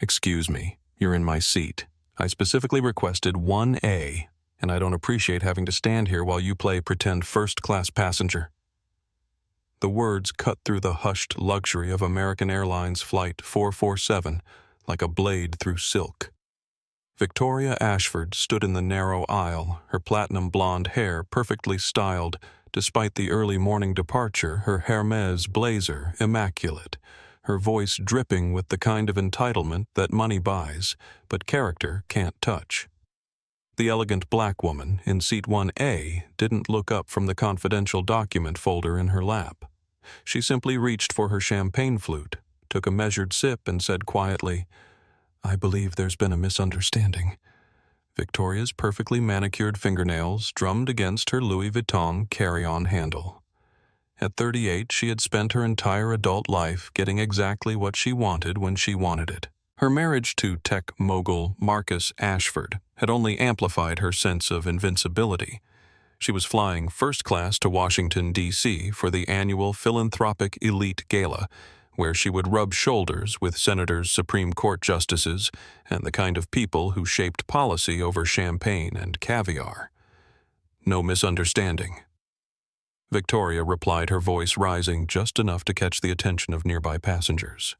Excuse me, you're in my seat. I specifically requested 1A, and I don't appreciate having to stand here while you play pretend first-class passenger. The words cut through the hushed luxury of American Airlines Flight 447 like a blade through silk. Victoria Ashford stood in the narrow aisle, her platinum blonde hair perfectly styled, despite the early morning departure, her Hermes blazer immaculate, her voice dripping with the kind of entitlement that money buys, but character can't touch. The elegant black woman in seat 1A didn't look up from the confidential document folder in her lap. She simply reached for her champagne flute, took a measured sip, and said quietly, "I believe there's been a misunderstanding." Victoria's perfectly manicured fingernails drummed against her Louis Vuitton carry-on handle. At 38, she had spent her entire adult life getting exactly what she wanted when she wanted it. Her marriage to tech mogul Marcus Ashford had only amplified her sense of invincibility. She was flying first class to Washington, D.C. for the annual Philanthropic Elite Gala, where she would rub shoulders with senators, Supreme Court justices, and the kind of people who shaped policy over champagne and caviar. No misunderstanding. Victoria replied, her voice rising just enough to catch the attention of nearby passengers.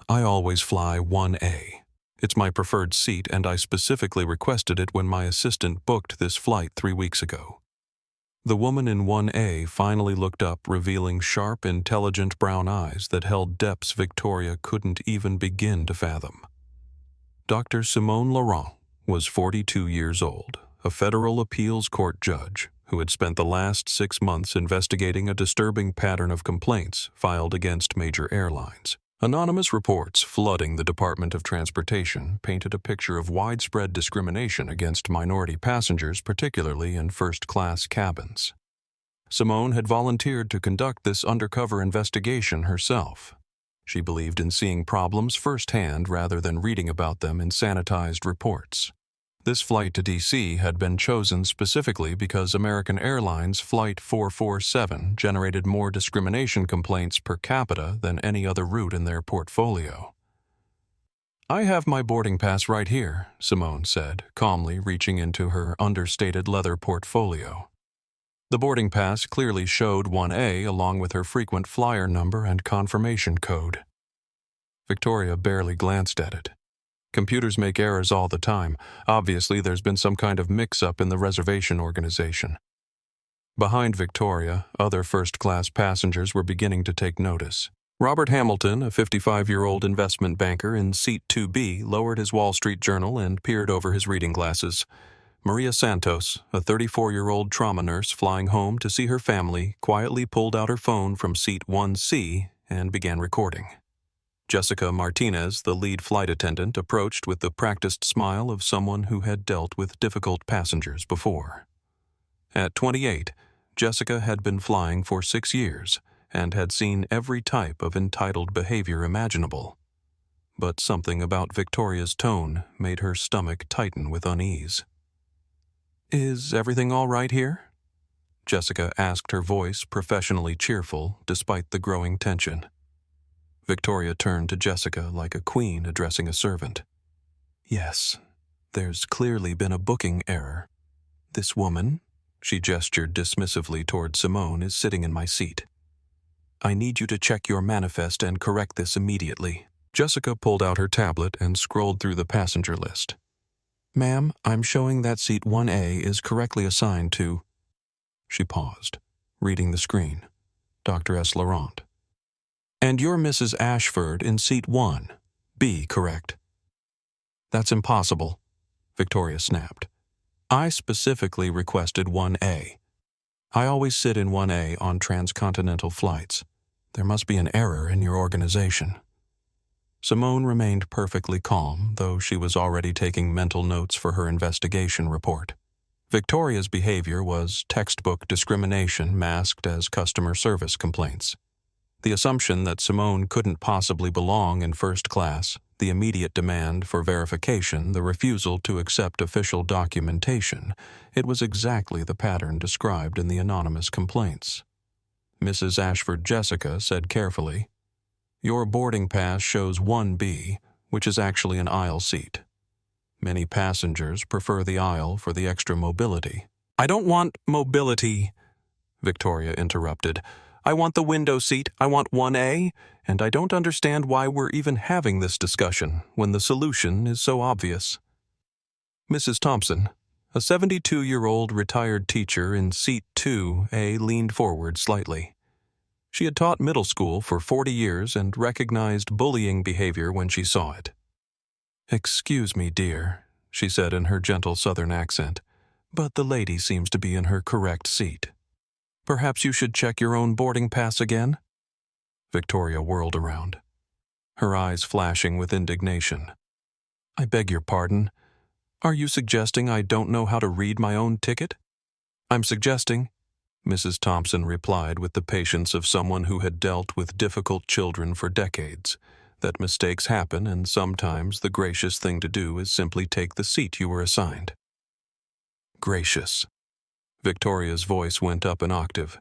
"I always fly 1A. It's my preferred seat, and I specifically requested it when my assistant booked this flight 3 weeks ago." The woman in 1A finally looked up, revealing sharp, intelligent brown eyes that held depths Victoria couldn't even begin to fathom. Dr. Simone Laurent was 42 years old, a federal appeals court judge who had spent the last 6 months investigating a disturbing pattern of complaints filed against major airlines. Anonymous reports flooding the Department of Transportation painted a picture of widespread discrimination against minority passengers, particularly in first-class cabins. Simone had volunteered to conduct this undercover investigation herself. She believed in seeing problems firsthand rather than reading about them in sanitized reports. This flight to D.C. had been chosen specifically because American Airlines Flight 447 generated more discrimination complaints per capita than any other route in their portfolio. "I have my boarding pass right here," Simone said, calmly reaching into her understated leather portfolio. The boarding pass clearly showed 1A along with her frequent flyer number and confirmation code. Victoria barely glanced at it. Computers make errors all the time. Obviously, there's been some kind of mix-up in the reservation organization. Behind Victoria, other first-class passengers were beginning to take notice. Robert Hamilton, a 55-year-old investment banker in seat 2B, lowered his Wall Street Journal and peered over his reading glasses. Maria Santos, a 34-year-old trauma nurse flying home to see her family, quietly pulled out her phone from seat 1C and began recording. Jessica Martinez, the lead flight attendant, approached with the practiced smile of someone who had dealt with difficult passengers before. At 28, Jessica had been flying for 6 years and had seen every type of entitled behavior imaginable. But something about Victoria's tone made her stomach tighten with unease. "Is everything all right here?" Jessica asked, her voice professionally cheerful despite the growing tension. Victoria turned to Jessica like a queen addressing a servant. "Yes, there's clearly been a booking error. This woman," she gestured dismissively toward Simone, "is sitting in my seat. I need you to check your manifest and correct this immediately." Jessica pulled out her tablet and scrolled through the passenger list. "Ma'am, I'm showing that seat 1A is correctly assigned to—" She paused, reading the screen. Dr. S. Laurent. "And you're Mrs. Ashford in seat 1B, correct?" "That's impossible," Victoria snapped. "I specifically requested 1A. I always sit in 1A on transcontinental flights. There must be an error in your organization." Simone remained perfectly calm, though she was already taking mental notes for her investigation report. Victoria's behavior was textbook discrimination masked as customer service complaints. The assumption that Simone couldn't possibly belong in first class, the immediate demand for verification, the refusal to accept official documentation, it was exactly the pattern described in the anonymous complaints. Mrs. Ashford Jessica said carefully, "Your boarding pass shows 1B, which is actually an aisle seat. Many passengers prefer the aisle for the extra mobility. "I don't want mobility," Victoria interrupted. "I want the window seat. I want 1A, and I don't understand why we're even having this discussion when the solution is so obvious." Mrs. Thompson, a 72-year-old retired teacher in seat 2A, leaned forward slightly. She had taught middle school for 40 years and recognized bullying behavior when she saw it. "Excuse me, dear," she said in her gentle southern accent, "but the lady seems to be in her correct seat. Perhaps you should check your own boarding pass again?" Victoria whirled around, her eyes flashing with indignation. "I beg your pardon. Are you suggesting I don't know how to read my own ticket?" "I'm suggesting," Mrs. Thompson replied with the patience of someone who had dealt with difficult children for decades, "that mistakes happen and sometimes the gracious thing to do is simply take the seat you were assigned." "Gracious." Victoria's voice went up an octave.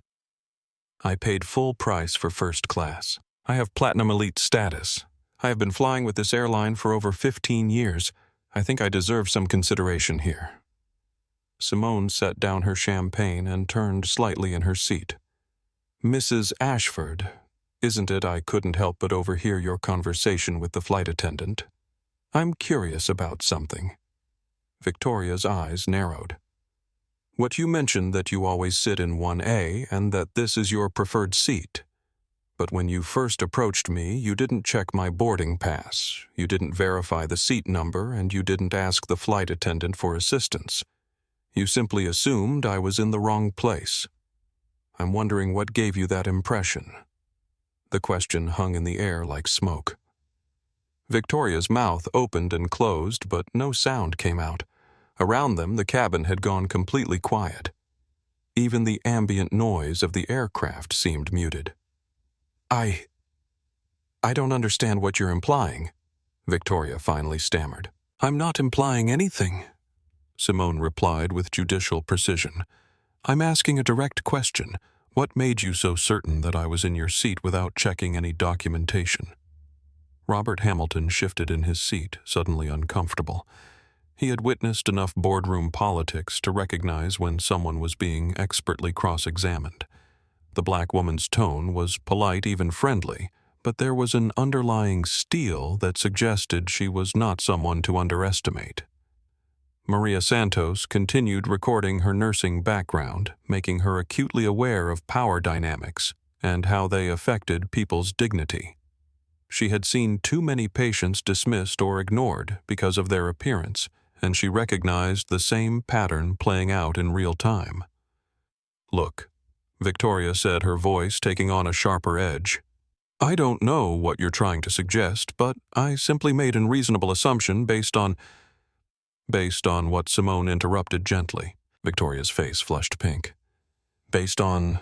"I paid full price for first class. I have Platinum Elite status. I have been flying with this airline for over 15 years. I think I deserve some consideration here." Simone set down her champagne and turned slightly in her seat. "Mrs. Ashford, isn't it I couldn't help but overhear your conversation with the flight attendant? I'm curious about something." Victoria's eyes narrowed. "What you mentioned that you always sit in 1A and that this is your preferred seat. But when you first approached me, you didn't check my boarding pass, you didn't verify the seat number, and you didn't ask the flight attendant for assistance. You simply assumed I was in the wrong place. I'm wondering what gave you that impression." The question hung in the air like smoke. Victoria's mouth opened and closed, but no sound came out. Around them, the cabin had gone completely quiet. Even the ambient noise of the aircraft seemed muted. I don't understand what you're implying," Victoria finally stammered. "I'm not implying anything," Simone replied with judicial precision. "I'm asking a direct question. What made you so certain that I was in your seat without checking any documentation?" Robert Hamilton shifted in his seat, suddenly uncomfortable. He had witnessed enough boardroom politics to recognize when someone was being expertly cross-examined. The black woman's tone was polite, even friendly, but there was an underlying steel that suggested she was not someone to underestimate. Maria Santos continued recording her nursing background, making her acutely aware of power dynamics and how they affected people's dignity. She had seen too many patients dismissed or ignored because of their appearance, and she recognized the same pattern playing out in real time. "Look," Victoria said, her voice taking on a sharper edge. "I don't know what you're trying to suggest, but I simply made a reasonable assumption based on what Simone interrupted gently." Victoria's face flushed pink. Based on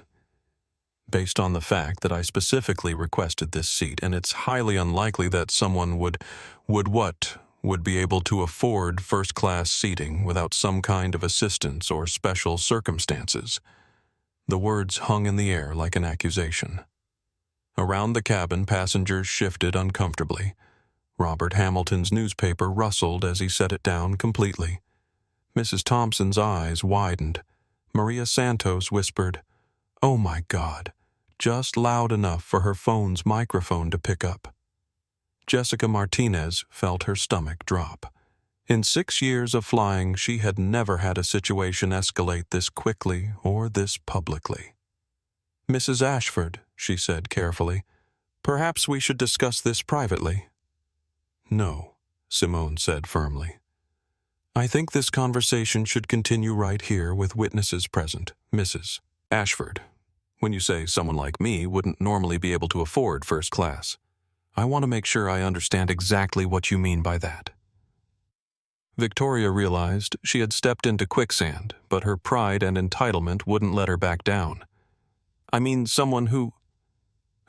the fact that I specifically requested this seat, and it's highly unlikely that someone would be able to afford first-class seating without some kind of assistance or special circumstances. The words hung in the air like an accusation. Around the cabin, passengers shifted uncomfortably. Robert Hamilton's newspaper rustled as he set it down completely. Mrs. Thompson's eyes widened. Maria Santos whispered, "Oh my God," just loud enough for her phone's microphone to pick up. Jessica Martinez felt her stomach drop. In 6 years of flying, she had never had a situation escalate this quickly or this publicly. "Mrs. Ashford," she said carefully, "perhaps we should discuss this privately." "No," Simone said firmly. "I think this conversation should continue right here with witnesses present. Mrs. Ashford, when you say someone like me wouldn't normally be able to afford first class, I want to make sure I understand exactly what you mean by that." Victoria realized she had stepped into quicksand, but her pride and entitlement wouldn't let her back down. "I mean someone who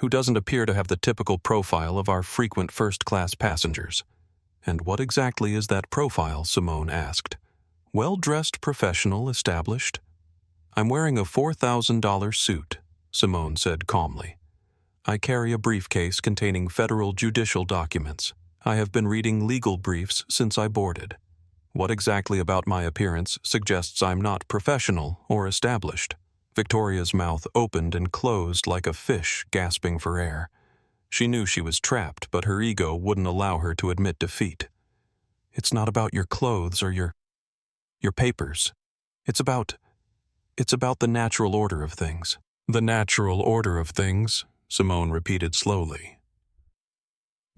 doesn't appear to have the typical profile of our frequent first-class passengers." "And what exactly is that profile?" Simone asked. "Well-dressed professional, established." "I'm wearing a $4,000 suit," Simone said calmly. "I carry a briefcase containing federal judicial documents. I have been reading legal briefs since I boarded. What exactly about my appearance suggests I'm not professional or established? Victoria's mouth opened and closed like a fish gasping for air. She knew she was trapped, but her ego wouldn't allow her to admit defeat. It's not about your clothes or your papers. It's about the natural order of things. The natural order of things, Simone repeated slowly.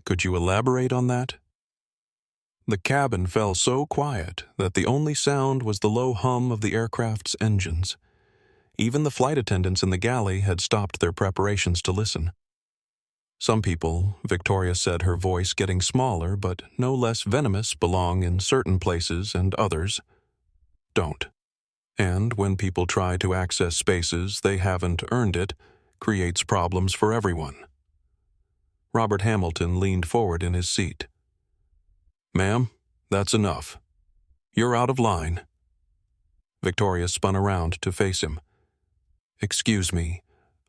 Could you elaborate on that? The cabin fell so quiet that the only sound was the low hum of the aircraft's engines. Even the flight attendants in the galley had stopped their preparations to listen. Some people, Victoria said, her voice getting smaller but no less venomous, belong in certain places and others don't. And when people try to access spaces they haven't earned, it creates problems for everyone. Robert Hamilton leaned forward in his seat. Ma'am, that's enough. You're out of line. Victoria spun around to face him. Excuse me,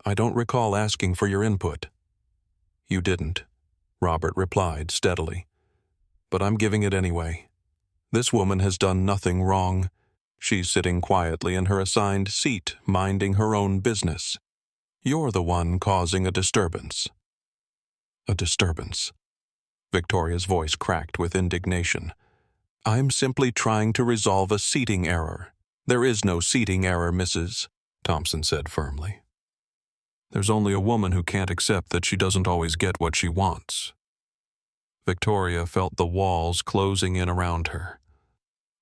I don't recall asking for your input. You didn't, Robert replied steadily. But I'm giving it anyway. This woman has done nothing wrong. She's sitting quietly in her assigned seat, minding her own business. You're the one causing a disturbance. A disturbance. Victoria's voice cracked with indignation. I'm simply trying to resolve a seating error. There is no seating error, Mrs. Thompson said firmly. There's only a woman who can't accept that she doesn't always get what she wants. Victoria felt the walls closing in around her.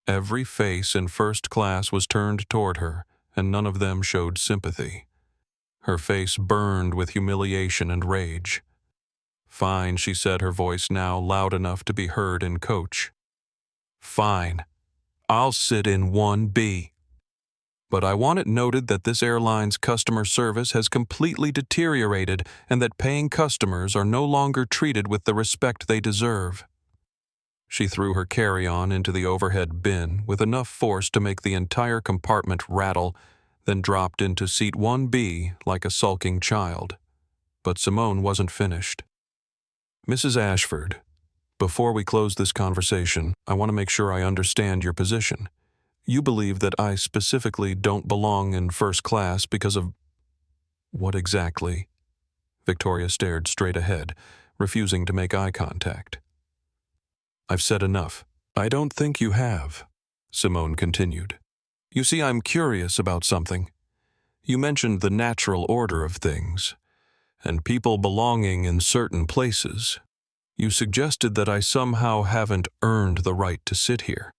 Every face in first class was turned toward her, and none of them showed sympathy. Her face burned with humiliation and rage. Fine, she said, her voice now loud enough to be heard in coach. Fine. I'll sit in 1B. But I want it noted that this airline's customer service has completely deteriorated and that paying customers are no longer treated with the respect they deserve. She threw her carry-on into the overhead bin with enough force to make the entire compartment rattle, then dropped into seat 1B like a sulking child. But Simone wasn't finished. Mrs. Ashford, before we close this conversation, I want to make sure I understand your position. You believe that I specifically don't belong in first class because of... What exactly? Victoria stared straight ahead, refusing to make eye contact. I've said enough. I don't think you have, Simone continued. You see, I'm curious about something. You mentioned the natural order of things, and people belonging in certain places. You suggested that I somehow haven't earned the right to sit here.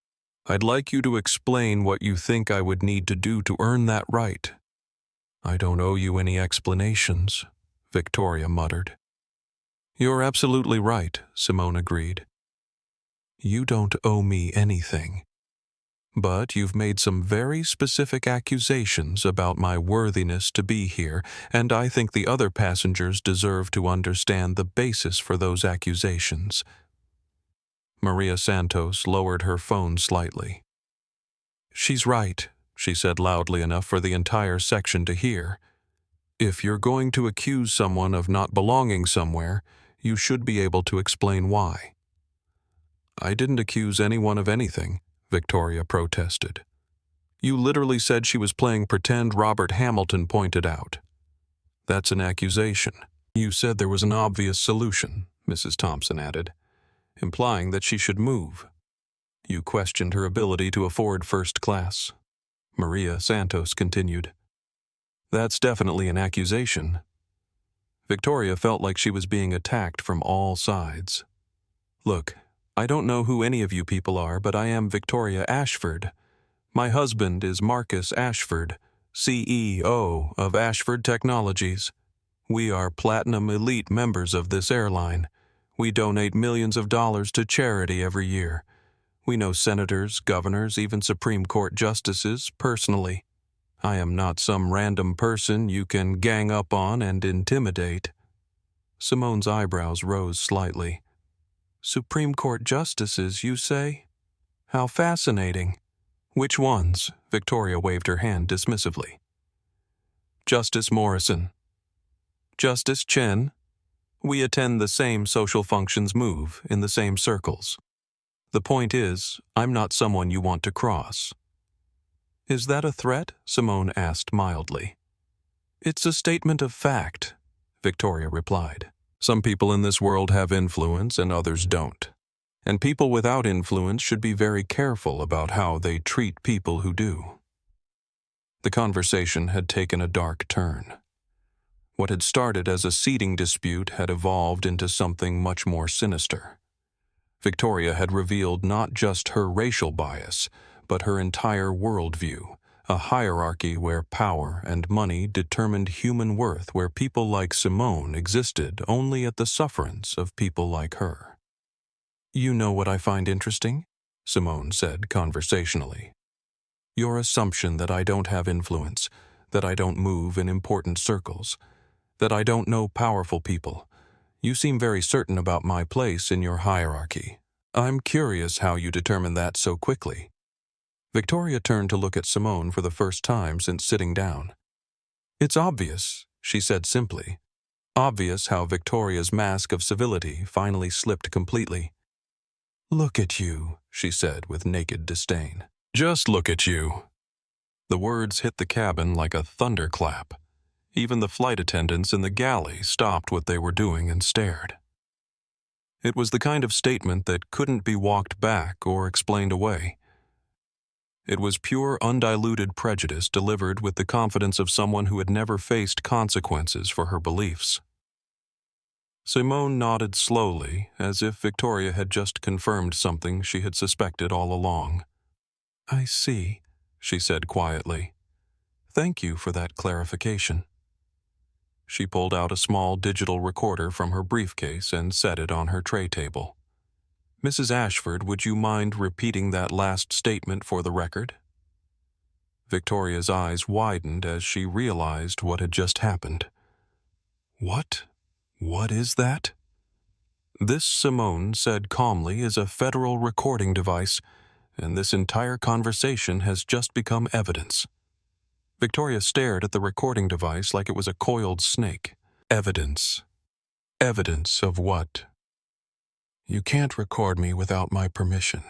I'd like you to explain what you think I would need to do to earn that right. I don't owe you any explanations, Victoria muttered. You're absolutely right, Simone agreed. You don't owe me anything. But you've made some very specific accusations about my worthiness to be here, and I think the other passengers deserve to understand the basis for those accusations. Maria Santos lowered her phone slightly. She's right, she said loudly enough for the entire section to hear. If you're going to accuse someone of not belonging somewhere, you should be able to explain why. I didn't accuse anyone of anything, Victoria protested. You literally said she was playing pretend, Robert Hamilton pointed out. That's an accusation. You said there was an obvious solution, Mrs. Thompson added, implying that she should move. You questioned her ability to afford first class. Maria Santos continued. That's definitely an accusation. Victoria felt like she was being attacked from all sides. Look, I don't know who any of you people are, but I am Victoria Ashford. My husband is Marcus Ashford, CEO of Ashford Technologies. We are platinum elite members of this airline. We donate millions of dollars to charity every year. We know senators, governors, even Supreme Court justices personally. I am not some random person you can gang up on and intimidate. Simone's eyebrows rose slightly. Supreme Court justices, you say? How fascinating. Which ones? Victoria waved her hand dismissively. Justice Morrison. Justice Chen. We attend the same social functions, move in the same circles. The point is, I'm not someone you want to cross." "Is that a threat?" Simone asked mildly. "It's a statement of fact," Victoria replied. "Some people in this world have influence and others don't. And people without influence should be very careful about how they treat people who do." The conversation had taken a dark turn. What had started as a seating dispute had evolved into something much more sinister. Victoria had revealed not just her racial bias, but her entire worldview, a hierarchy where power and money determined human worth, where people like Simone existed only at the sufferance of people like her. "You know what I find interesting?" Simone said conversationally. "Your assumption that I don't have influence, that I don't move in important circles, that I don't know powerful people. You seem very certain about my place in your hierarchy. I'm curious how you determine that so quickly." Victoria turned to look at Simone for the first time since sitting down. "It's obvious," she said simply. Obvious how Victoria's mask of civility finally slipped completely. "Look at you," she said with naked disdain. "Just look at you." The words hit the cabin like a thunderclap. Even the flight attendants in the galley stopped what they were doing and stared. It was the kind of statement that couldn't be walked back or explained away. It was pure, undiluted prejudice delivered with the confidence of someone who had never faced consequences for her beliefs. Simone nodded slowly, as if Victoria had just confirmed something she had suspected all along. "I see," she said quietly. "Thank you for that clarification." She pulled out a small digital recorder from her briefcase and set it on her tray table. "Mrs. Ashford, would you mind repeating that last statement for the record?" Victoria's eyes widened as she realized what had just happened. "What? What is that?" "This," Simone said calmly, "is a federal recording device, and this entire conversation has just become evidence." Victoria stared at the recording device like it was a coiled snake. "Evidence. Evidence of what?" "You can't record me without my permission.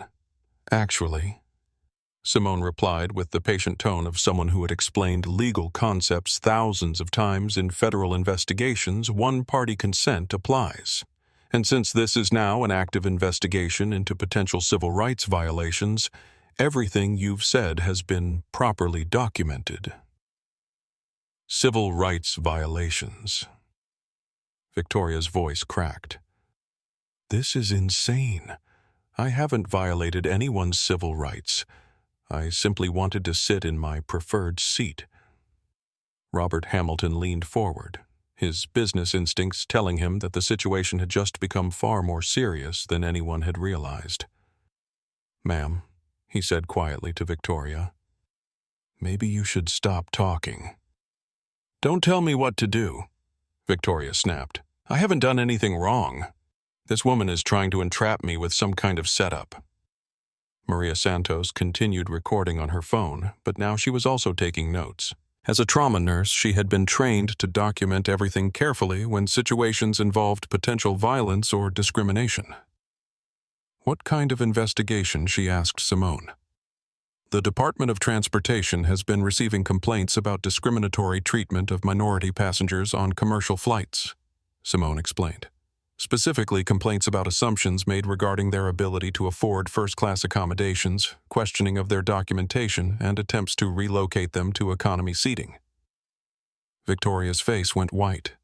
Actually," Simone replied with the patient tone of someone who had explained legal concepts thousands of times in federal investigations, one-party consent applies. And since this is now an active investigation into potential civil rights violations, everything you've said has been properly documented. Civil rights violations. Victoria's voice cracked. "This is insane. I haven't violated anyone's civil rights. I simply wanted to sit in my preferred seat." Robert Hamilton leaned forward, his business instincts telling him that the situation had just become far more serious than anyone had realized. "Ma'am," he said quietly to Victoria, "maybe you should stop talking." "Don't tell me what to do," Victoria snapped. "I haven't done anything wrong. This woman is trying to entrap me with some kind of setup." Maria Santos continued recording on her phone, but now she was also taking notes. As a trauma nurse, she had been trained to document everything carefully when situations involved potential violence or discrimination. "What kind of investigation?" she asked Simone. "The Department of Transportation has been receiving complaints about discriminatory treatment of minority passengers on commercial flights," Simone explained. "Specifically, complaints about assumptions made regarding their ability to afford first-class accommodations, questioning of their documentation, and attempts to relocate them to economy seating." Victoria's face went white.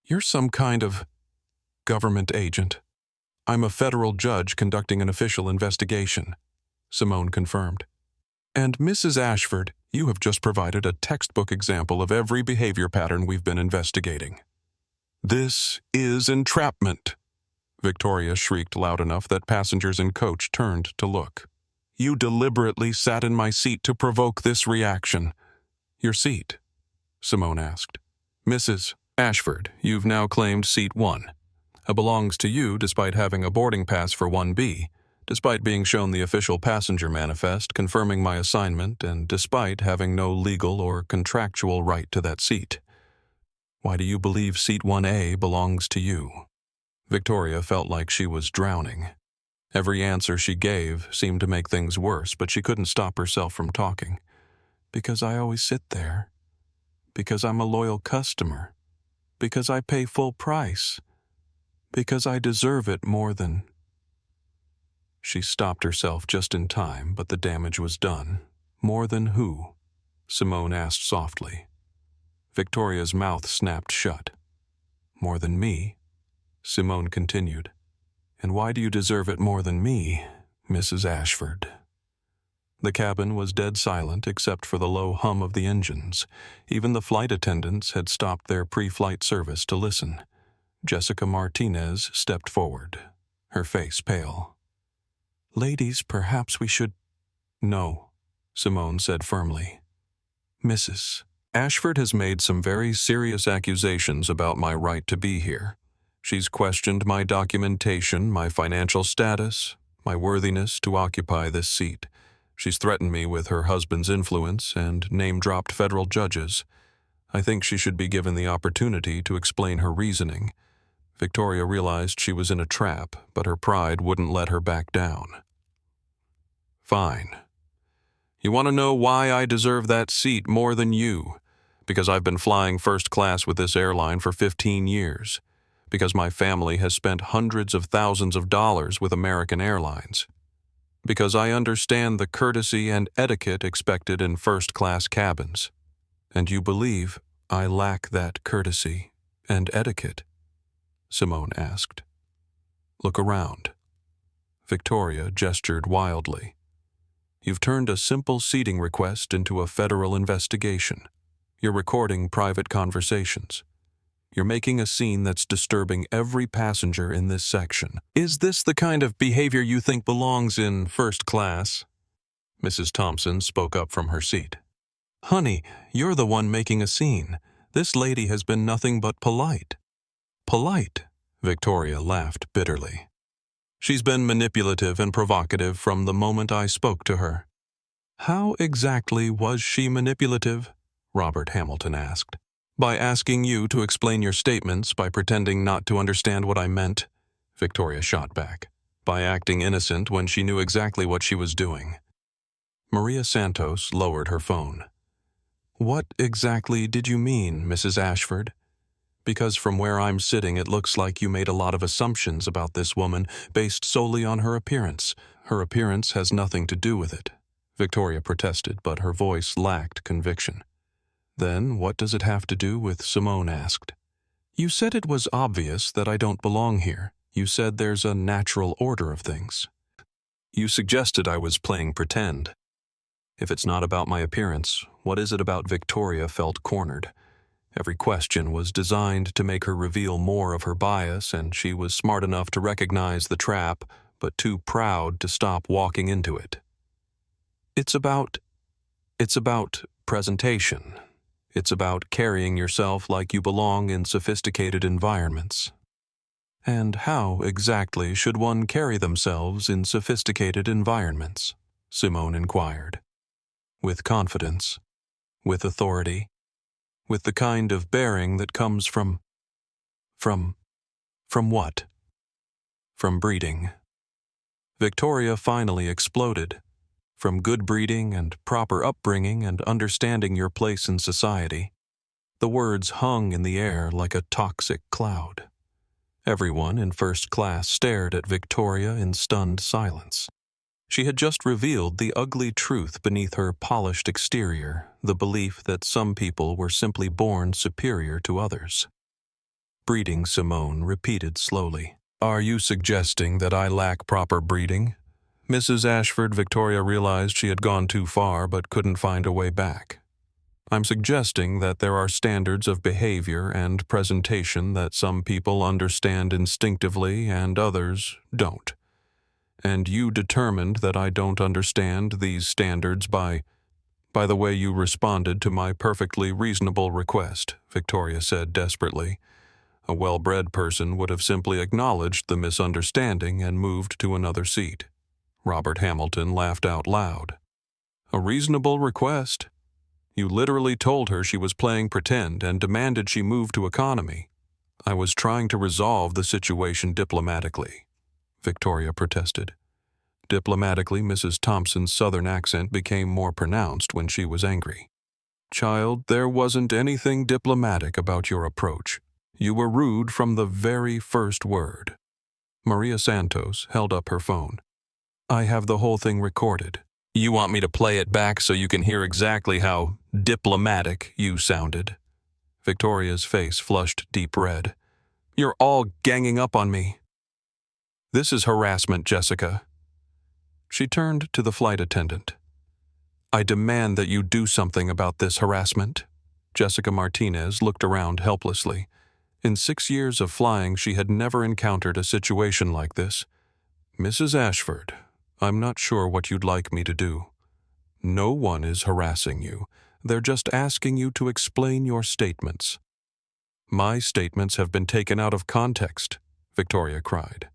"You're some kind of government agent." "I'm a federal judge conducting an official investigation," Simone confirmed. "And Mrs. Ashford, you have just provided a textbook example of every behavior pattern we've been investigating." "This is entrapment," Victoria shrieked loud enough that passengers in coach turned to look. "You deliberately sat in my seat to provoke this reaction." "Your seat?" Simone asked. "Mrs. Ashford, you've now claimed seat 1. It belongs to you despite having a boarding pass for 1B, despite being shown the official passenger manifest confirming my assignment, and despite having no legal or contractual right to that seat." Why do you believe seat 1A belongs to you? Victoria felt like she was drowning. Every answer she gave seemed to make things worse, but she couldn't stop herself from talking. Because I always sit there. Because I'm a loyal customer. Because I pay full price. Because I deserve it more than... She stopped herself just in time, but the damage was done. More than who? Simone asked softly. Victoria's mouth snapped shut. More than me? Simone continued. And why do you deserve it more than me, Mrs. Ashford? The cabin was dead silent except for the low hum of the engines. Even the flight attendants had stopped their pre-flight service to listen. Jessica Martinez stepped forward, her face pale. Ladies, perhaps we should... No, Simone said firmly. Mrs. Ashford has made some very serious accusations about my right to be here. She's questioned my documentation, my financial status, my worthiness to occupy this seat. She's threatened me with her husband's influence and name-dropped federal judges. I think she should be given the opportunity to explain her reasoning. Victoria realized she was in a trap, but her pride wouldn't let her back down. Fine. You want to know why I deserve that seat more than you? Because I've been flying first class with this airline for 15 years. Because my family has spent hundreds of thousands of dollars with American Airlines. Because I understand the courtesy and etiquette expected in first-class cabins. And you believe I lack that courtesy and etiquette? Simone asked. Look around. Victoria gestured wildly. You've turned a simple seating request into a federal investigation. You're recording private conversations. You're making a scene that's disturbing every passenger in this section. Is this the kind of behavior you think belongs in first class? Mrs. Thompson spoke up from her seat. Honey, you're the one making a scene. This lady has been nothing but polite. Polite? Victoria laughed bitterly. She's been manipulative and provocative from the moment I spoke to her. How exactly was she manipulative? Robert Hamilton asked. By asking you to explain your statements, by pretending not to understand what I meant, Victoria shot back. By acting innocent when she knew exactly what she was doing. Maria Santos lowered her phone. What exactly did you mean, Mrs. Ashford? Because from where I'm sitting, it looks like you made a lot of assumptions about this woman based solely on her appearance. Her appearance has nothing to do with it, Victoria protested, but her voice lacked conviction. Then what does it have to do with? Simone asked. You said it was obvious that I don't belong here. You said there's a natural order of things. You suggested I was playing pretend. If it's not about my appearance, what is it about? Victoria felt cornered. Every question was designed to make her reveal more of her bias, and she was smart enough to recognize the trap, but too proud to stop walking into it. It's about presentation. It's about carrying yourself like you belong in sophisticated environments. And how exactly should one carry themselves in sophisticated environments? Simone inquired. With confidence, with authority, with the kind of bearing that comes from what? From breeding. Victoria finally exploded. From good breeding and proper upbringing and understanding your place in society. The words hung in the air like a toxic cloud. Everyone in first class stared at Victoria in stunned silence. She had just revealed the ugly truth beneath her polished exterior, the belief that some people were simply born superior to others. Breeding, Simone repeated slowly. Are you suggesting that I lack proper breeding? Mrs. Ashford. Victoria realized she had gone too far but couldn't find a way back. I'm suggesting that there are standards of behavior and presentation that some people understand instinctively and others don't. And you determined that I don't understand these standards by the way you responded to my perfectly reasonable request, Victoria said desperately. A well-bred person would have simply acknowledged the misunderstanding and moved to another seat. Robert Hamilton laughed out loud. A reasonable request? You literally told her she was playing pretend and demanded she move to economy. I was trying to resolve the situation diplomatically, Victoria protested. Diplomatically, Mrs. Thompson's southern accent became more pronounced when she was angry. Child, there wasn't anything diplomatic about your approach. You were rude from the very first word. Maria Santos held up her phone. I have the whole thing recorded. You want me to play it back so you can hear exactly how diplomatic you sounded? Victoria's face flushed deep red. You're all ganging up on me. This is harassment, Jessica. She turned to the flight attendant. I demand that you do something about this harassment. Jessica Martinez looked around helplessly. In 6 years of flying, she had never encountered a situation like this. Mrs. Ashford, I'm not sure what you'd like me to do. No one is harassing you. They're just asking you to explain your statements. My statements have been taken out of context, Victoria cried.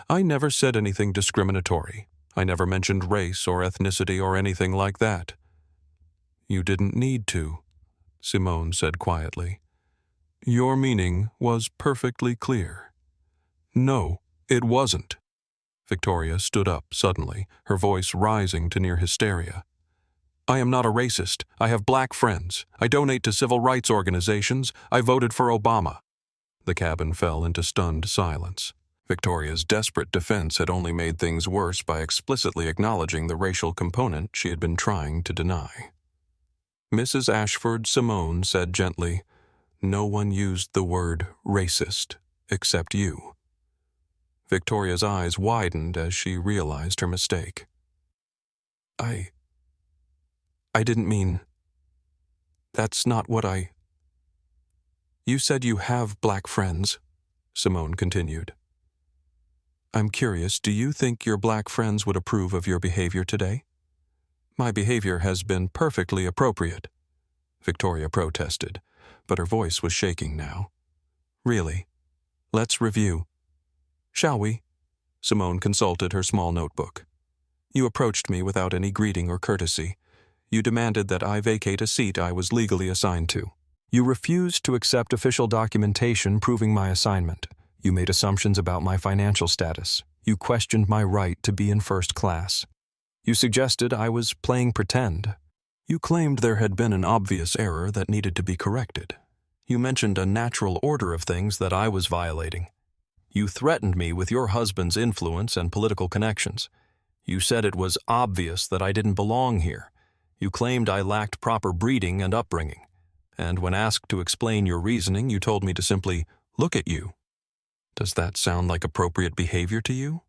I never said anything discriminatory. I never mentioned race or ethnicity or anything like that. You didn't need to, Simone said quietly. Your meaning was perfectly clear. No, it wasn't. Victoria stood up suddenly, her voice rising to near hysteria. I am not a racist. I have black friends. I donate to civil rights organizations. I voted for Obama. The cabin fell into stunned silence. Victoria's desperate defense had only made things worse by explicitly acknowledging the racial component she had been trying to deny. Mrs. Ashford Simone said gently, No one used the word racist except you. Victoria's eyes widened as she realized her mistake. I didn't mean... That's not what I... You said you have black friends, Simone continued. I'm curious, do you think your black friends would approve of your behavior today? My behavior has been perfectly appropriate, Victoria protested, but her voice was shaking now. Really? Let's review. Shall we? Simone consulted her small notebook. You approached me without any greeting or courtesy. You demanded that I vacate a seat I was legally assigned to. You refused to accept official documentation proving my assignment. You made assumptions about my financial status. You questioned my right to be in first class. You suggested I was playing pretend. You claimed there had been an obvious error that needed to be corrected. You mentioned a natural order of things that I was violating. You threatened me with your husband's influence and political connections. You said it was obvious that I didn't belong here. You claimed I lacked proper breeding and upbringing. And when asked to explain your reasoning, you told me to simply look at you. Does that sound like appropriate behavior to you?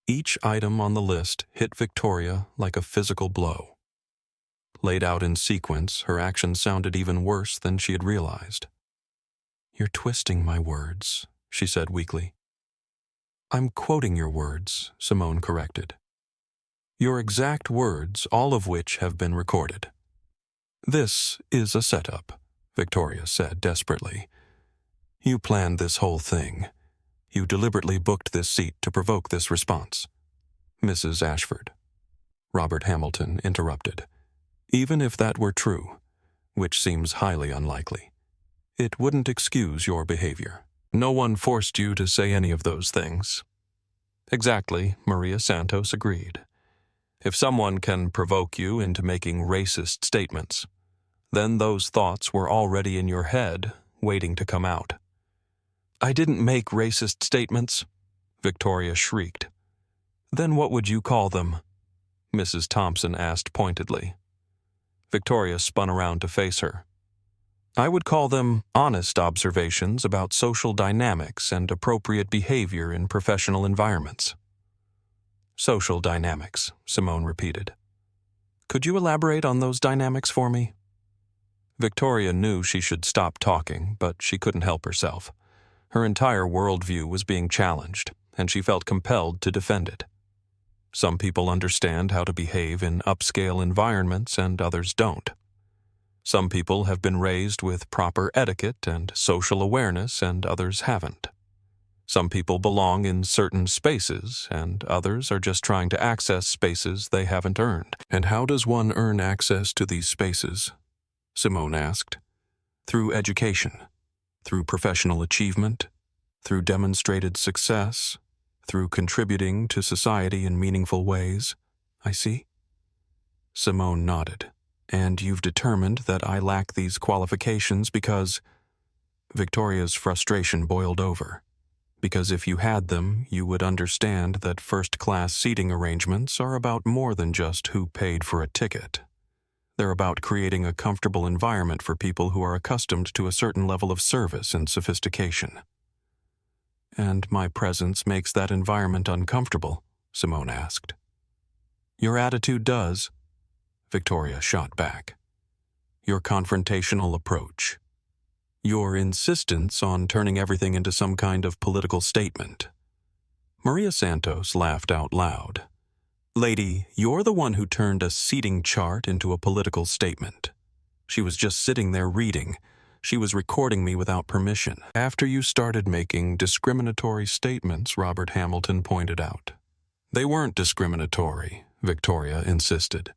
Each item on the list hit Victoria like a physical blow. Laid out in sequence, her actions sounded even worse than she had realized. You're twisting my words, she said weakly. I'm quoting your words, Simone corrected. Your exact words, all of which have been recorded. This is a setup, Victoria said desperately. You planned this whole thing. You deliberately booked this seat to provoke this response. Mrs. Ashford. Robert Hamilton interrupted. Even if that were true, which seems highly unlikely, it wouldn't excuse your behavior. No one forced you to say any of those things. Exactly, Maria Santos agreed. If someone can provoke you into making racist statements, then those thoughts were already in your head, waiting to come out. I didn't make racist statements, Victoria shrieked. Then what would you call them? Mrs. Thompson asked pointedly. Victoria spun around to face her. I would call them honest observations about social dynamics and appropriate behavior in professional environments. Social dynamics, Simone repeated. Could you elaborate on those dynamics for me? Victoria knew she should stop talking, but she couldn't help herself. Her entire worldview was being challenged, and she felt compelled to defend it. Some people understand how to behave in upscale environments and others don't. Some people have been raised with proper etiquette and social awareness and others haven't. Some people belong in certain spaces, and others are just trying to access spaces they haven't earned. And how does one earn access to these spaces? Simone asked. Through education, through professional achievement, through demonstrated success, through contributing to society in meaningful ways. I see. Simone nodded. And you've determined that I lack these qualifications because... Victoria's frustration boiled over. Because if you had them, you would understand that first-class seating arrangements are about more than just who paid for a ticket. They're about creating a comfortable environment for people who are accustomed to a certain level of service and sophistication. And my presence makes that environment uncomfortable, Simone asked. Your attitude does, Victoria shot back. Your confrontational approach. Your insistence on turning everything into some kind of political statement. Maria Santos laughed out loud. Lady, you're the one who turned a seating chart into a political statement. She was just sitting there reading. She was recording me without permission. After you started making discriminatory statements, Robert Hamilton pointed out. They weren't discriminatory, Victoria insisted.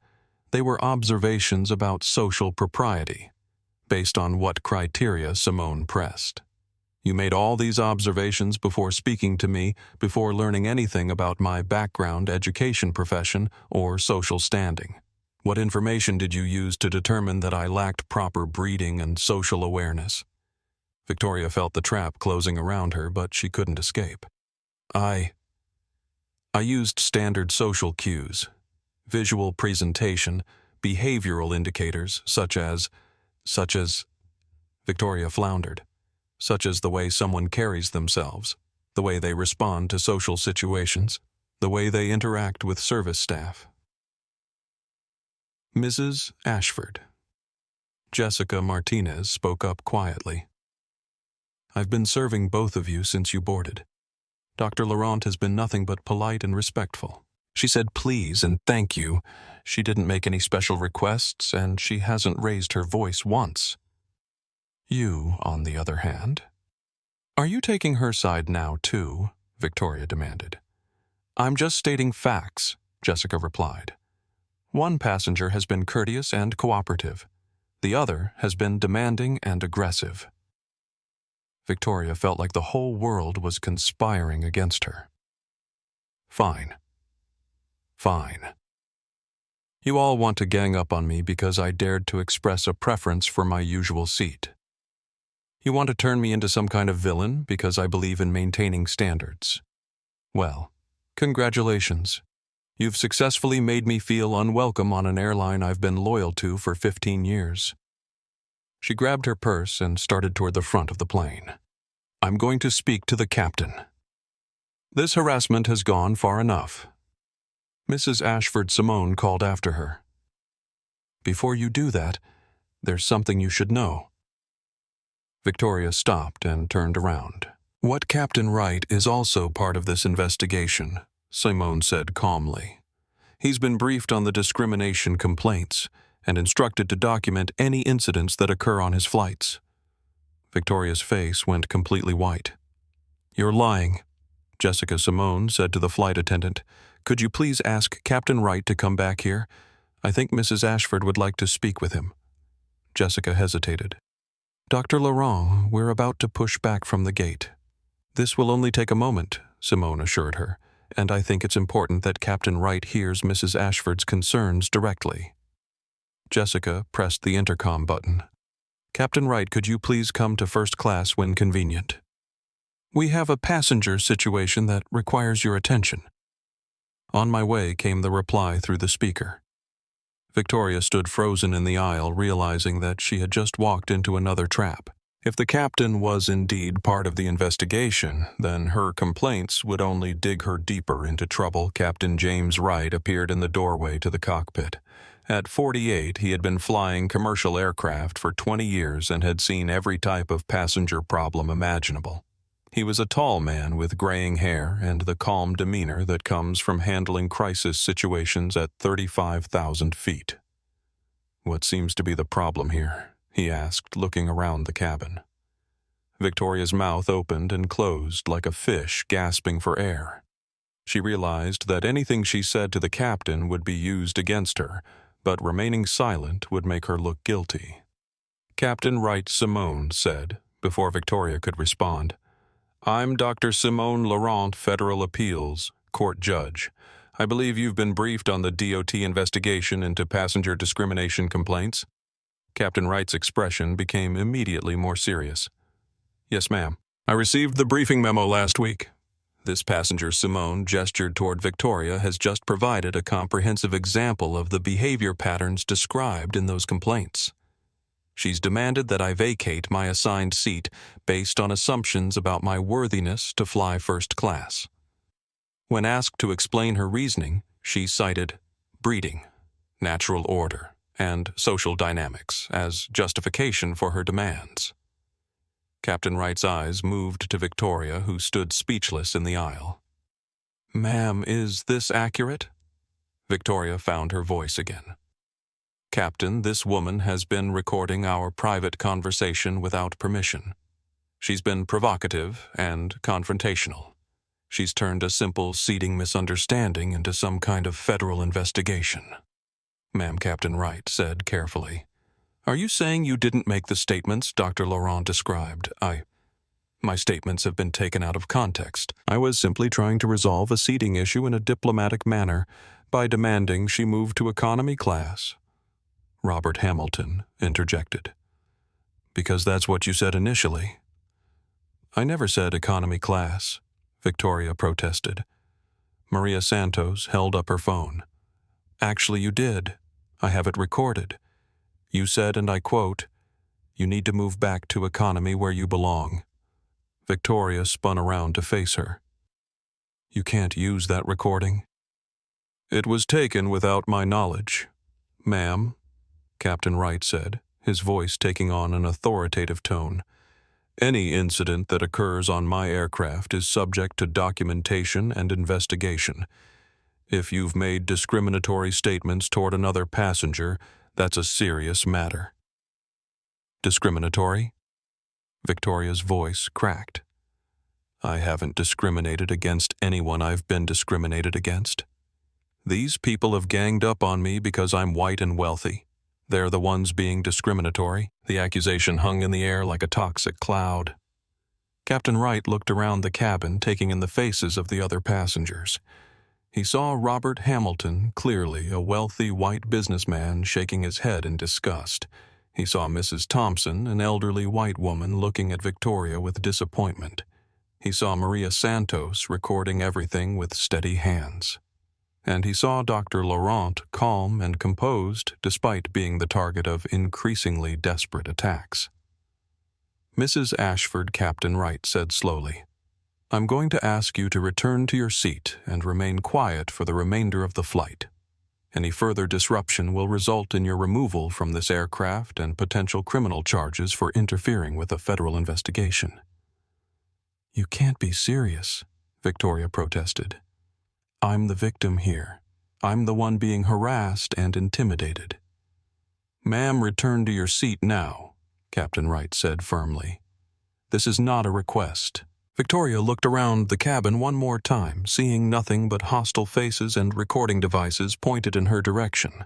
They were observations about social propriety, based on what criteria Simone pressed. You made all these observations before speaking to me, before learning anything about my background, education profession, or social standing. What information did you use to determine that I lacked proper breeding and social awareness? Victoria felt the trap closing around her, but she couldn't escape. I used standard social cues, visual presentation, behavioral indicators, such as, Victoria floundered, such as the way someone carries themselves, the way they respond to social situations, the way they interact with service staff. Mrs. Ashford. Jessica Martinez spoke up quietly. I've been serving both of you since you boarded. Dr. Laurent has been nothing but polite and respectful. She said please and thank you. She didn't make any special requests, and she hasn't raised her voice once. You, on the other hand. Are you taking her side now, too? Victoria demanded. I'm just stating facts, Jessica replied. One passenger has been courteous and cooperative. The other has been demanding and aggressive. Victoria felt like the whole world was conspiring against her. Fine. You all want to gang up on me because I dared to express a preference for my usual seat. You want to turn me into some kind of villain because I believe in maintaining standards. Well, congratulations. You've successfully made me feel unwelcome on an airline I've been loyal to for 15 years. She grabbed her purse and started toward the front of the plane. I'm going to speak to the captain. This harassment has gone far enough. Mrs. Ashford Simone called after her. Before you do that, there's something you should know. Victoria stopped and turned around. What Captain Wright is also part of this investigation, Simone said calmly. He's been briefed on the discrimination complaints and instructed to document any incidents that occur on his flights. Victoria's face went completely white. You're lying, Jessica Simone said to the flight attendant. Could you please ask Captain Wright to come back here? I think Mrs. Ashford would like to speak with him. Jessica hesitated. Dr. Laurent, we're about to push back from the gate. This will only take a moment, Simone assured her, and I think it's important that Captain Wright hears Mrs. Ashford's concerns directly. Jessica pressed the intercom button. Captain Wright, could you please come to first class when convenient? We have a passenger situation that requires your attention. On my way came the reply through the speaker. Victoria stood frozen in the aisle, realizing that she had just walked into another trap. If the captain was indeed part of the investigation, then her complaints would only dig her deeper into trouble. Captain James Wright appeared in the doorway to the cockpit. At 48, he had been flying commercial aircraft for 20 years and had seen every type of passenger problem imaginable. He was a tall man with graying hair and the calm demeanor that comes from handling crisis situations at 35,000 feet. What seems to be the problem here? He asked, looking around the cabin. Victoria's mouth opened and closed like a fish gasping for air. She realized that anything she said to the captain would be used against her, but remaining silent would make her look guilty. Captain Wright Simone said, before Victoria could respond, "I'm Dr. Simone Laurent, Federal Appeals, Court Judge. I believe you've been briefed on the DOT investigation into passenger discrimination complaints." Captain Wright's expression became immediately more serious. "Yes, ma'am. I received the briefing memo last week. This passenger," Simone gestured toward Victoria, "has just provided a comprehensive example of the behavior patterns described in those complaints. She's demanded that I vacate my assigned seat based on assumptions about my worthiness to fly first class." When asked to explain her reasoning, she cited breeding, natural order, and social dynamics as justification for her demands. Captain Wright's eyes moved to Victoria, who stood speechless in the aisle. "Ma'am, is this accurate?" Victoria found her voice again. "Captain, this woman has been recording our private conversation without permission. She's been provocative and confrontational. She's turned a simple seating misunderstanding into some kind of federal investigation." "Ma'am," Captain Wright said carefully, "are you saying you didn't make the statements Dr. Laurent described? My statements have been taken out of context. I was simply trying to resolve a seating issue in a diplomatic manner by demanding she move to economy class." Robert Hamilton interjected. "Because that's what you said initially." "I never said economy class," Victoria protested. Maria Santos held up her phone. "Actually, you did. I have it recorded. You said, and I quote, 'You need to move back to economy where you belong.'" Victoria spun around to face her. "You can't use that recording." "It was taken without my knowledge, ma'am," Captain Wright said, his voice taking on an authoritative tone. "Any incident that occurs on my aircraft is subject to documentation and investigation. If you've made discriminatory statements toward another passenger, that's a serious matter." "Discriminatory?" Victoria's voice cracked. "I haven't discriminated against anyone I've been discriminated against. These people have ganged up on me because I'm white and wealthy. They're the ones being discriminatory." The accusation hung in the air like a toxic cloud. Captain Wright looked around the cabin, taking in the faces of the other passengers. He saw Robert Hamilton, clearly a wealthy white businessman, shaking his head in disgust. He saw Mrs. Thompson, an elderly white woman, looking at Victoria with disappointment. He saw Maria Santos recording everything with steady hands. And he saw Dr. Laurent calm and composed despite being the target of increasingly desperate attacks. Mrs. Ashford, Captain Wright said slowly, "I'm going to ask you to return to your seat and remain quiet for the remainder of the flight. Any further disruption will result in your removal from this aircraft and potential criminal charges for interfering with a federal investigation." "You can't be serious," Victoria protested. "I'm the victim here. I'm the one being harassed and intimidated." "Ma'am, return to your seat now," Captain Wright said firmly. "This is not a request." Victoria looked around the cabin one more time, seeing nothing but hostile faces and recording devices pointed in her direction.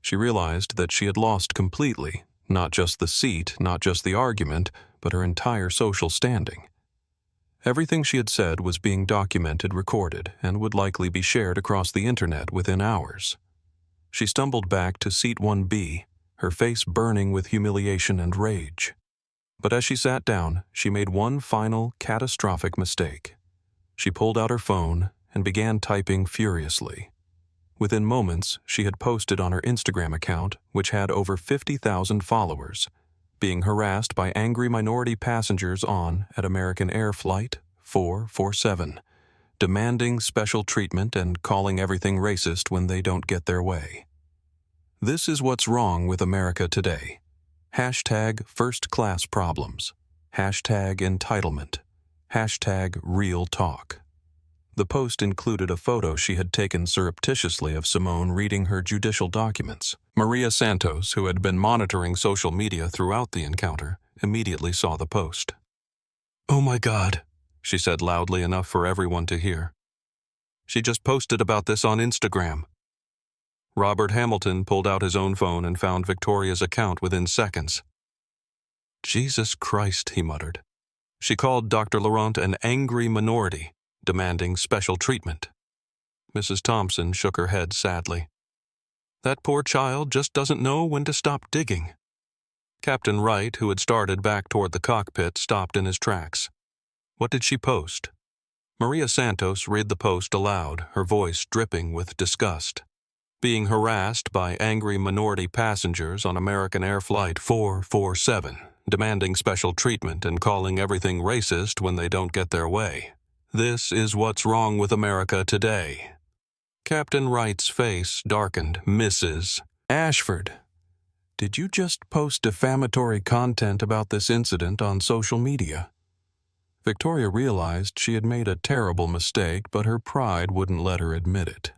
She realized that she had lost completely, not just the seat, not just the argument, but her entire social standing. Everything she had said was being documented, recorded, and would likely be shared across the internet within hours. She stumbled back to seat 1B, her face burning with humiliation and rage. But as she sat down, she made one final, catastrophic mistake. She pulled out her phone and began typing furiously. Within moments, she had posted on her Instagram account, which had over 50,000 followers, being harassed by angry minority passengers on at American Air Flight 447, demanding special treatment and calling everything racist when they don't get their way. This is what's wrong with America today. Hashtag first class problems. Hashtag entitlement. Hashtag real talk. The post included a photo she had taken surreptitiously of Simone reading her judicial documents. Maria Santos, who had been monitoring social media throughout the encounter, immediately saw the post. "Oh my God," she said loudly enough for everyone to hear. "She just posted about this on Instagram." Robert Hamilton pulled out his own phone and found Victoria's account within seconds. "Jesus Christ," he muttered. "She called Dr. Laurent an angry minority, demanding special treatment." Mrs. Thompson shook her head sadly. "That poor child just doesn't know when to stop digging." Captain Wright, who had started back toward the cockpit, stopped in his tracks. "What did she post?" Maria Santos read the post aloud, her voice dripping with disgust. "Being harassed by angry minority passengers on American Air Flight 447, demanding special treatment and calling everything racist when they don't get their way. This is what's wrong with America today." Captain Wright's face darkened. "Mrs. Ashford, did you just post defamatory content about this incident on social media?" Victoria realized she had made a terrible mistake, but her pride wouldn't let her admit it.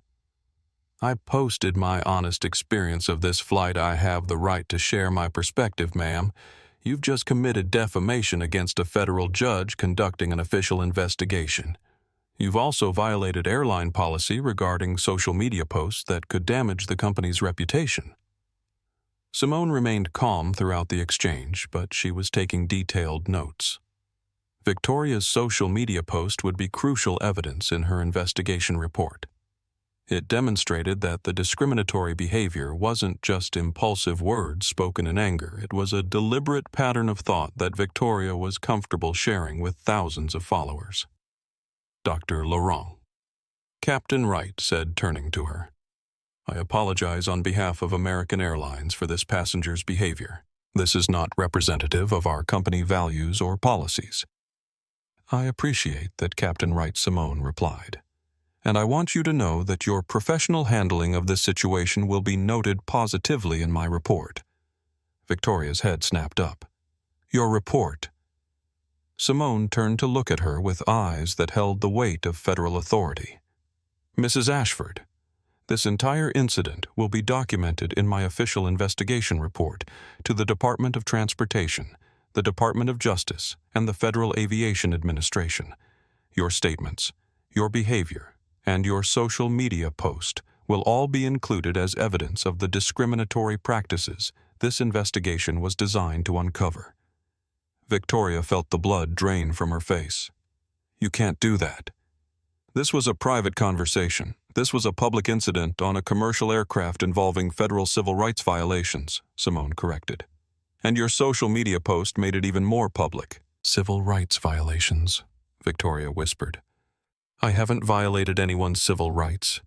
"I posted my honest experience of this flight. I have the right to share my perspective, ma'am. You've just committed defamation against a federal judge conducting an official investigation. You've also violated airline policy regarding social media posts that could damage the company's reputation." Simone remained calm throughout the exchange, but she was taking detailed notes. Victoria's social media post would be crucial evidence in her investigation report. It demonstrated that the discriminatory behavior wasn't just impulsive words spoken in anger. It was a deliberate pattern of thought that Victoria was comfortable sharing with thousands of followers. "Dr. Laurent," Captain Wright said, turning to her, "I apologize on behalf of American Airlines for this passenger's behavior. This is not representative of our company values or policies." "I appreciate that," Captain Wright Simone replied. "And I want you to know that your professional handling of this situation will be noted positively in my report." Victoria's head snapped up. "Your report?" Simone turned to look at her with eyes that held the weight of federal authority. "Mrs. Ashford, this entire incident will be documented in my official investigation report to the Department of Transportation, the Department of Justice, and the Federal Aviation Administration. Your statements, your behavior, and your social media post will all be included as evidence of the discriminatory practices this investigation was designed to uncover." Victoria felt the blood drain from her face. "You can't do that." "This was a private conversation. This was a public incident on a commercial aircraft involving federal civil rights violations," Simone corrected. "And your social media post made it even more public." "Civil rights violations," Victoria whispered. "I haven't violated anyone's civil rights.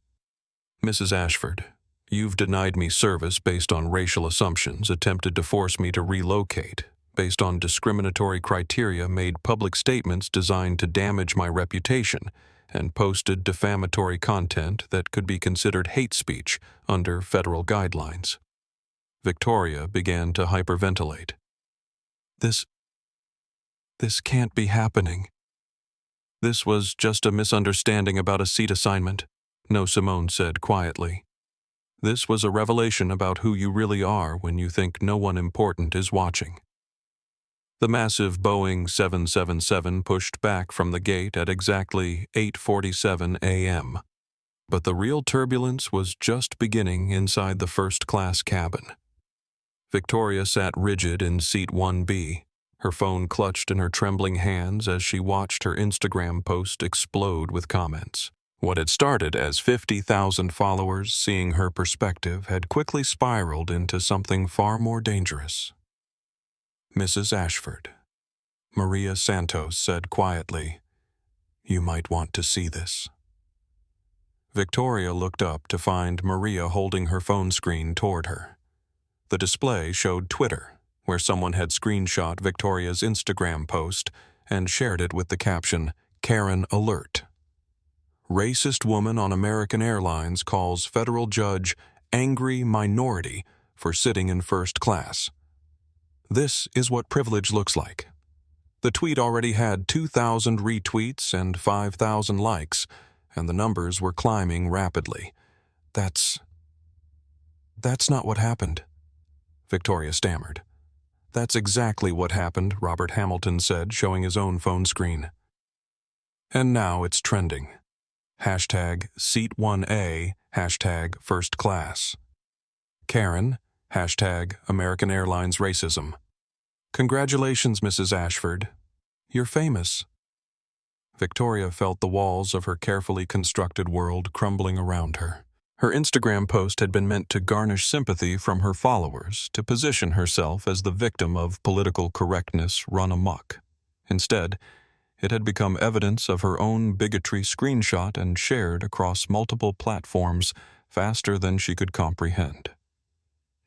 Mrs. Ashford, you've denied me service based on racial assumptions, attempted to force me to relocate, based on discriminatory criteria, made public statements designed to damage my reputation, and posted defamatory content that could be considered hate speech under federal guidelines." Victoria began to hyperventilate. This can't be happening." "This was just a misunderstanding about a seat assignment," No, Simone said quietly. "This was a revelation about who you really are when you think no one important is watching." The massive Boeing 777 pushed back from the gate at exactly 8:47 a.m. But the real turbulence was just beginning inside the first-class cabin. Victoria sat rigid in seat 1B, her phone clutched in her trembling hands as she watched her Instagram post explode with comments. What had started as 50,000 followers seeing her perspective had quickly spiraled into something far more dangerous. "Mrs. Ashford," Maria Santos said quietly, "you might want to see this." Victoria looked up to find Maria holding her phone screen toward her. The display showed Twitter, where someone had screenshot Victoria's Instagram post and shared it with the caption, "Karen Alert. Racist woman on American Airlines calls federal judge angry minority for sitting in first class. This is what privilege looks like." The tweet already had 2,000 retweets and 5,000 likes, and the numbers were climbing rapidly. That's not what happened," Victoria stammered. That's exactly what happened, Robert Hamilton said, showing his own phone screen. And now it's trending. Hashtag Seat 1A, hashtag First Class. Karen, hashtag American Airlines Racism. Congratulations, Mrs. Ashford. You're famous. Victoria felt the walls of her carefully constructed world crumbling around her. Her Instagram post had been meant to garnish sympathy from her followers, to position herself as the victim of political correctness run amok. Instead, it had become evidence of her own bigotry screenshot and shared across multiple platforms faster than she could comprehend.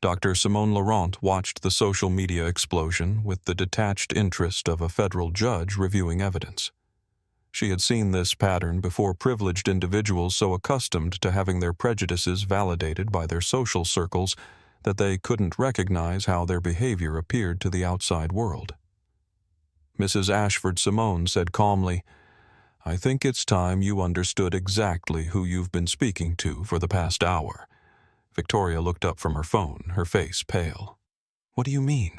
Dr. Simone Laurent watched the social media explosion with the detached interest of a federal judge reviewing evidence. She had seen this pattern before privileged individuals so accustomed to having their prejudices validated by their social circles that they couldn't recognize how their behavior appeared to the outside world. Mrs. Ashford Simone said calmly, "I think it's time you understood exactly who you've been speaking to for the past hour." Victoria looked up from her phone, her face pale. "What do you mean?"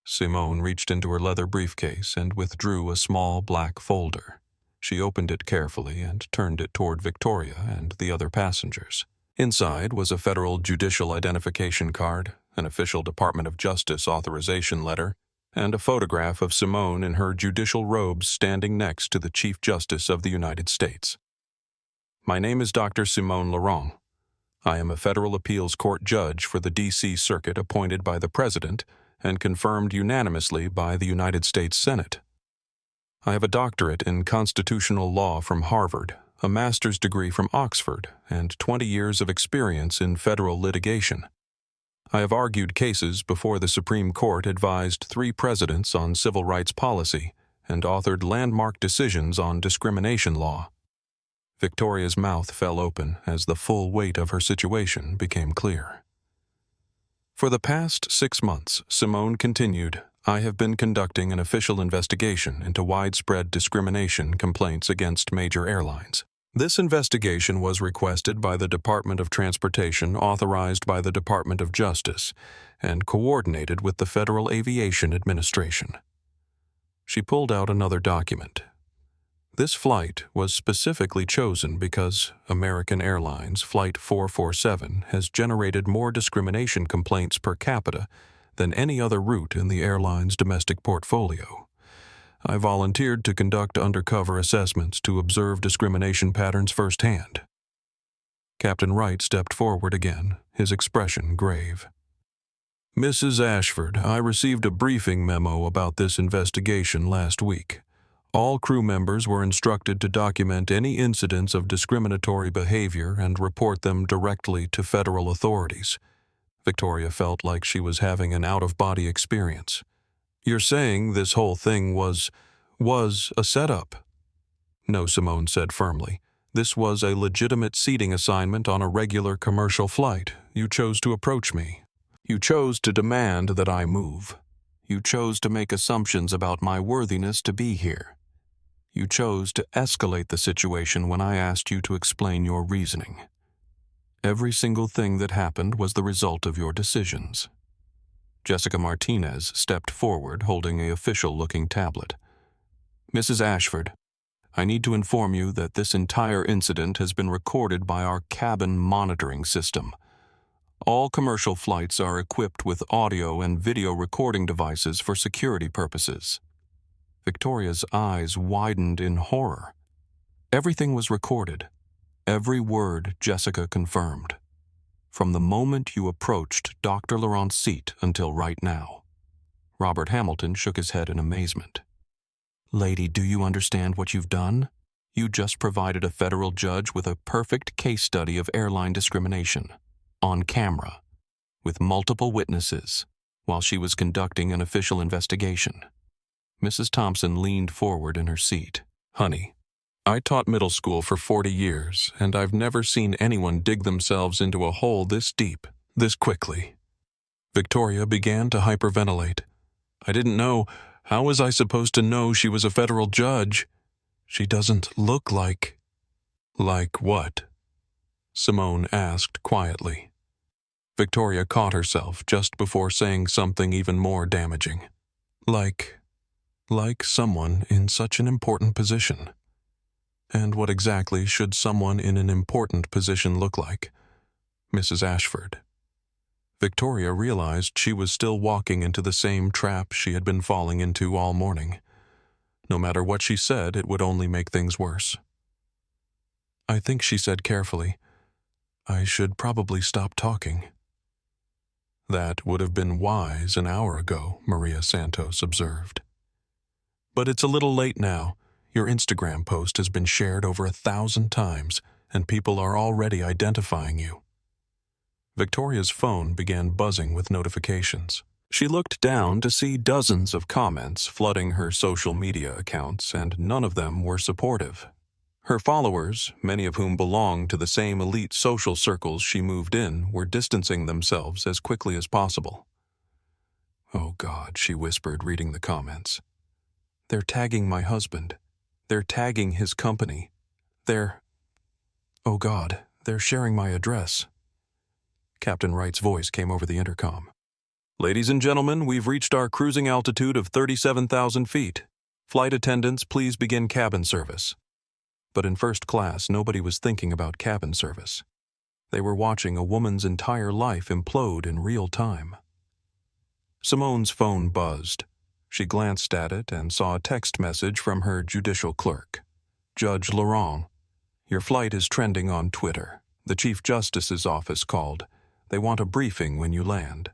Simone reached into her leather briefcase and withdrew a small black folder. She opened it carefully and turned it toward Victoria and the other passengers. Inside was a federal judicial identification card, an official Department of Justice authorization letter, and a photograph of Simone in her judicial robes standing next to the Chief Justice of the United States. "My name is Dr. Simone Laurent. I am a federal appeals court judge for the D.C. Circuit appointed by the President and confirmed unanimously by the United States Senate. I have a doctorate in constitutional law from Harvard, a master's degree from Oxford, and 20 years of experience in federal litigation. I have argued cases before the Supreme Court, advised 3 presidents on civil rights policy, and authored landmark decisions on discrimination law." Victoria's mouth fell open as the full weight of her situation became clear. "For the past 6 months," Simone continued, "I have been conducting an official investigation into widespread discrimination complaints against major airlines. This investigation was requested by the Department of Transportation, authorized by the Department of Justice, and coordinated with the Federal Aviation Administration." She pulled out another document. This flight was specifically chosen because American Airlines Flight 447 has generated more discrimination complaints per capita than any other route in the airline's domestic portfolio. I volunteered to conduct undercover assessments to observe discrimination patterns firsthand. Captain Wright stepped forward again, his expression grave. "Mrs. Ashford, I received a briefing memo about this investigation last week. All crew members were instructed to document any incidents of discriminatory behavior and report them directly to federal authorities." Victoria felt like she was having an out-of-body experience. "You're saying this whole thing was a setup?" "No," Simone said firmly. "This was a legitimate seating assignment on a regular commercial flight. You chose to approach me. You chose to demand that I move. You chose to make assumptions about my worthiness to be here. You chose to escalate the situation when I asked you to explain your reasoning. Every single thing that happened was the result of your decisions." Jessica Martinez stepped forward holding an official-looking tablet. "Mrs. Ashford, I need to inform you that this entire incident has been recorded by our cabin monitoring system. All commercial flights are equipped with audio and video recording devices for security purposes." Victoria's eyes widened in horror. Everything was recorded. Every word Jessica confirmed. "From the moment you approached Dr. Laurent's seat until right now." Robert Hamilton shook his head in amazement. "Lady, do you understand what you've done? You just provided a federal judge with a perfect case study of airline discrimination, on camera, with multiple witnesses, while she was conducting an official investigation." Mrs. Thompson leaned forward in her seat. "Honey, I taught middle school for 40 years, and I've never seen anyone dig themselves into a hole this deep, this quickly." Victoria began to hyperventilate. "I didn't know. How was I supposed to know she was a federal judge? She doesn't look like—" "Like what?" Simone asked quietly. Victoria caught herself just before saying something even more damaging. Like someone in such an important position. And what exactly should someone in an important position look like? Mrs. Ashford. Victoria realized she was still walking into the same trap she had been falling into all morning. No matter what she said, it would only make things worse. I think she said carefully, I should probably stop talking. That would have been wise an hour ago, Maria Santos observed. But it's a little late now. Your Instagram post has been shared over 1,000 times, and people are already identifying you. Victoria's phone began buzzing with notifications. She looked down to see dozens of comments flooding her social media accounts, and none of them were supportive. Her followers, many of whom belonged to the same elite social circles she moved in, were distancing themselves as quickly as possible. Oh God, she whispered, reading the comments. They're tagging my husband. They're tagging his company. Oh God, they're sharing my address. Captain Wright's voice came over the intercom. Ladies and gentlemen, we've reached our cruising altitude of 37,000 feet. Flight attendants, please begin cabin service. But in first class, nobody was thinking about cabin service. They were watching a woman's entire life implode in real time. Simone's phone buzzed. She glanced at it and saw a text message from her judicial clerk. Judge Laurent, your flight is trending on Twitter. The Chief Justice's office called. They want a briefing when you land.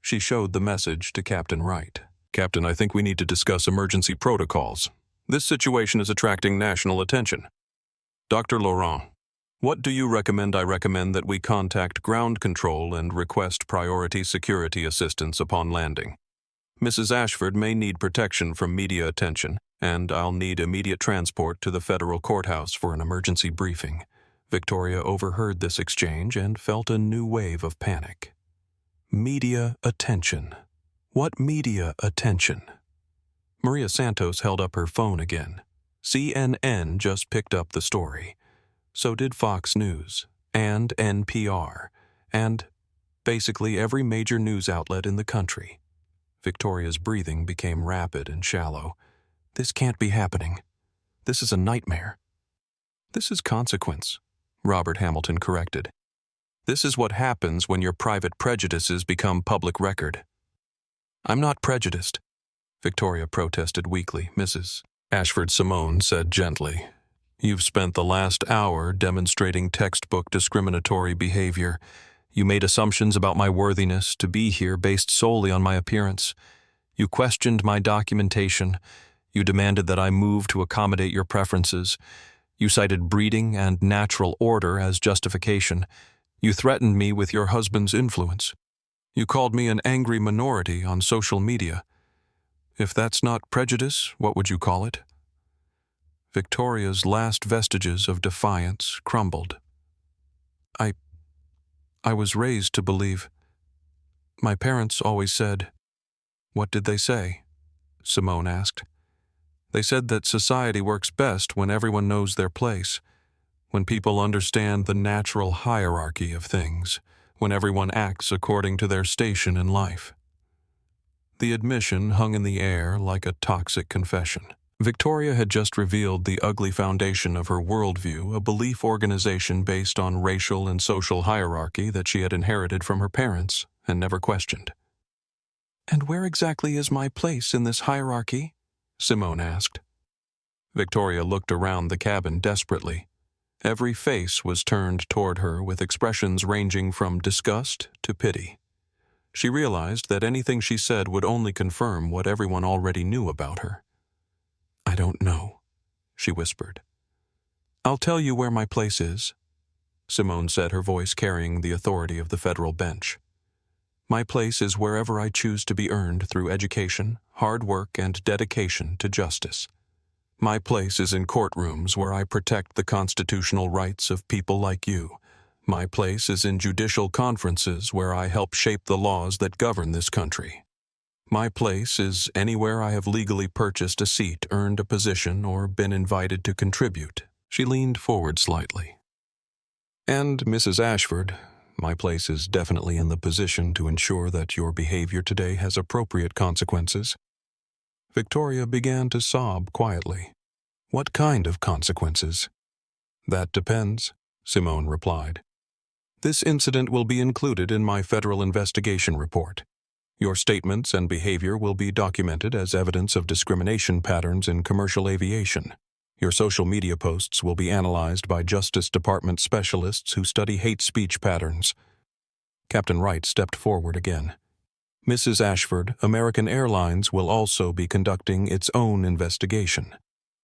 She showed the message to Captain Wright. Captain, I think we need to discuss emergency protocols. This situation is attracting national attention. Dr. Laurent, what do you recommend? I recommend that we contact ground control and request priority security assistance upon landing. Mrs. Ashford may need protection from media attention, and I'll need immediate transport to the federal courthouse for an emergency briefing. Victoria overheard this exchange and felt a new wave of panic. Media attention. What media attention? Maria Santos held up her phone again. CNN just picked up the story. So did Fox News, and NPR, and basically every major news outlet in the country. Victoria's breathing became rapid and shallow. This can't be happening. This is a nightmare. This is consequence, Robert Hamilton corrected. This is what happens when your private prejudices become public record. I'm not prejudiced, Victoria protested weakly. Mrs. Ashford Simone said gently, you've spent the last hour demonstrating textbook discriminatory behavior. You made assumptions about my worthiness to be here based solely on my appearance. You questioned my documentation. You demanded that I move to accommodate your preferences. You cited breeding and natural order as justification. You threatened me with your husband's influence. You called me an angry minority on social media. If that's not prejudice, what would you call it? Victoria's last vestiges of defiance crumbled. I was raised to believe. My parents always said, What did they say? Simone asked. They said that society works best when everyone knows their place, when people understand the natural hierarchy of things, when everyone acts according to their station in life. The admission hung in the air like a toxic confession. Victoria had just revealed the ugly foundation of her worldview, a belief organization based on racial and social hierarchy that she had inherited from her parents and never questioned. And where exactly is my place in this hierarchy? Simone asked. Victoria looked around the cabin desperately. Every face was turned toward her with expressions ranging from disgust to pity. She realized that anything she said would only confirm what everyone already knew about her. I don't know, she whispered. I'll tell you where my place is, Simone said, her voice carrying the authority of the federal bench. My place is wherever I choose to be earned through education, hard work, and dedication to justice. My place is in courtrooms where I protect the constitutional rights of people like you. My place is in judicial conferences where I help shape the laws that govern this country. My place is anywhere I have legally purchased a seat, earned a position, or been invited to contribute. She leaned forward slightly. And, Mrs. Ashford, My place is definitely in the position to ensure that your behavior today has appropriate consequences. Victoria began to sob quietly. What kind of consequences? That depends, Simone replied. This incident will be included in my federal investigation report. Your statements and behavior will be documented as evidence of discrimination patterns in commercial aviation. Your social media posts will be analyzed by Justice Department specialists who study hate speech patterns. Captain Wright stepped forward again. Mrs. Ashford, American Airlines will also be conducting its own investigation.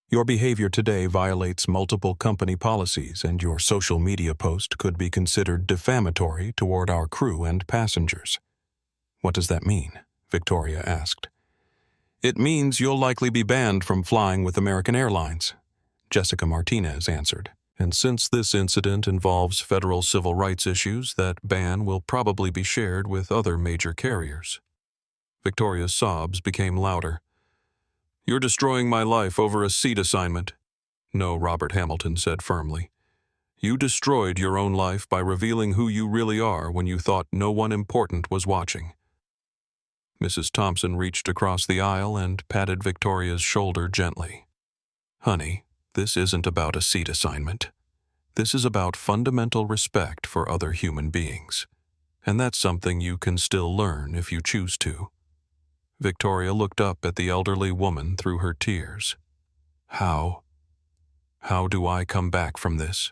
Your behavior today violates multiple company policies, and your social media post could be considered defamatory toward our crew and passengers. What does that mean? Victoria asked. It means you'll likely be banned from flying with American Airlines, Jessica Martinez answered. And since this incident involves federal civil rights issues, that ban will probably be shared with other major carriers. Victoria's sobs became louder. You're destroying my life over a seat assignment. No, Robert Hamilton said firmly. You destroyed your own life by revealing who you really are when you thought no one important was watching. Mrs. Thompson reached across the aisle and patted Victoria's shoulder gently. Honey, this isn't about a seat assignment. This is about fundamental respect for other human beings. And that's something you can still learn if you choose to. Victoria looked up at the elderly woman through her tears. How do I come back from this?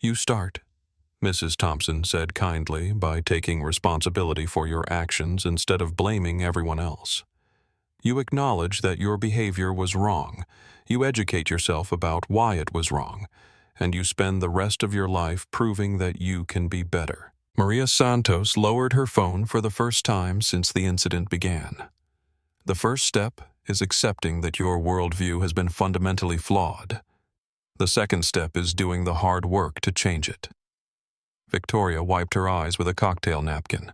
You start, Mrs. Thompson said kindly, by taking responsibility for your actions instead of blaming everyone else. You acknowledge that your behavior was wrong, you educate yourself about why it was wrong, and you spend the rest of your life proving that you can be better. Maria Santos lowered her phone for the first time since the incident began. The first step is accepting that your worldview has been fundamentally flawed. The second step is doing the hard work to change it. Victoria wiped her eyes with a cocktail napkin.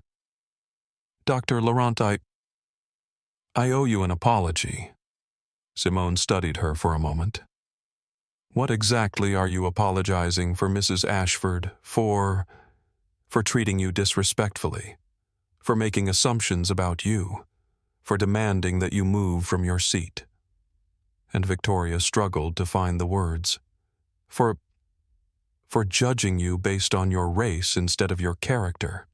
Dr. Laurent, I owe you an apology. Simone studied her for a moment. What exactly are you apologizing for Mrs. Ashford for treating you disrespectfully, for making assumptions about you, for demanding that you move from your seat? And Victoria struggled to find the words. For judging you based on your race instead of your character.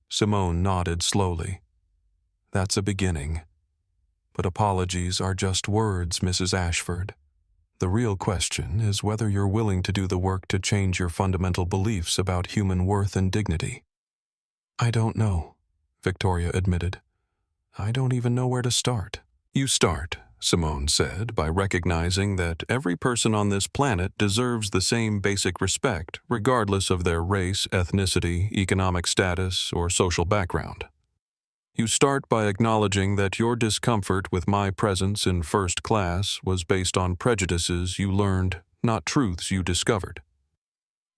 Simone nodded slowly. That's a beginning. But apologies are just words, Mrs. Ashford. The real question is whether you're willing to do the work to change your fundamental beliefs about human worth and dignity. I don't know, Victoria admitted. I don't even know where to start. You start, Simone said, by recognizing that every person on this planet deserves the same basic respect, regardless of their race, ethnicity, economic status, or social background. You start by acknowledging that your discomfort with my presence in first class was based on prejudices you learned, not truths you discovered.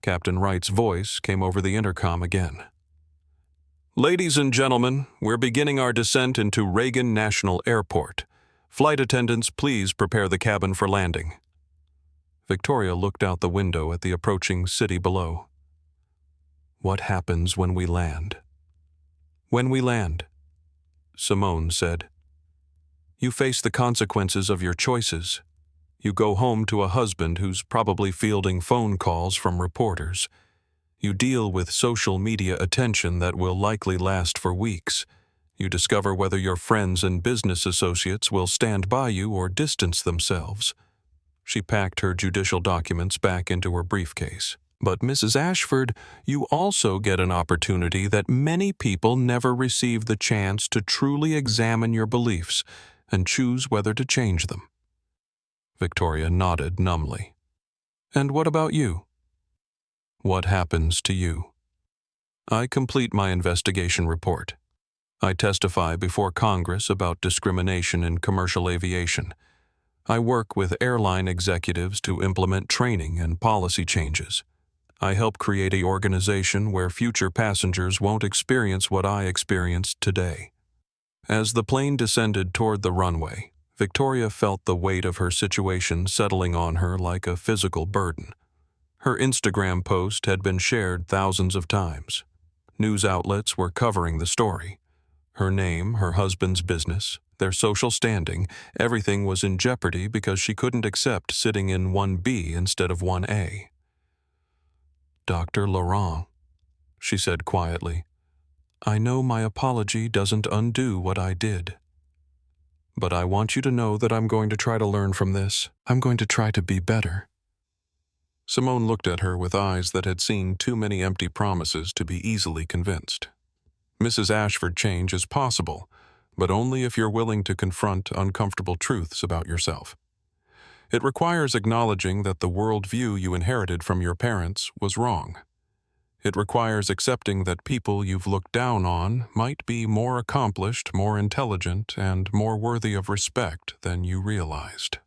Captain Wright's voice came over the intercom again. Ladies and gentlemen, we're beginning our descent into Reagan National Airport. Flight attendants, please prepare the cabin for landing. Victoria looked out the window at the approaching city below. What happens when we land? When we land, Simone said. You face the consequences of your choices. You go home to a husband who's probably fielding phone calls from reporters. You deal with social media attention that will likely last for weeks. You discover whether your friends and business associates will stand by you or distance themselves. She packed her judicial documents back into her briefcase. But Mrs. Ashford, you also get an opportunity that many people never receive the chance to truly examine your beliefs and choose whether to change them. Victoria nodded numbly. And what about you? What happens to you? I complete my investigation report. I testify before Congress about discrimination in commercial aviation. I work with airline executives to implement training and policy changes. I help create an organization where future passengers won't experience what I experienced today. As the plane descended toward the runway, Victoria felt the weight of her situation settling on her like a physical burden. Her Instagram post had been shared thousands of times. News outlets were covering the story. Her name, her husband's business, their social standing, everything was in jeopardy because she couldn't accept sitting in 1B instead of 1A. "Dr. Laurent," she said quietly, "I know my apology doesn't undo what I did. But I want you to know that I'm going to try to learn from this. I'm going to try to be better." Simone looked at her with eyes that had seen too many empty promises to be easily convinced. "Mrs. Ashford, change is possible, but only if you're willing to confront uncomfortable truths about yourself. It requires acknowledging that the worldview you inherited from your parents was wrong. It requires accepting that people you've looked down on might be more accomplished, more intelligent, and more worthy of respect than you realized."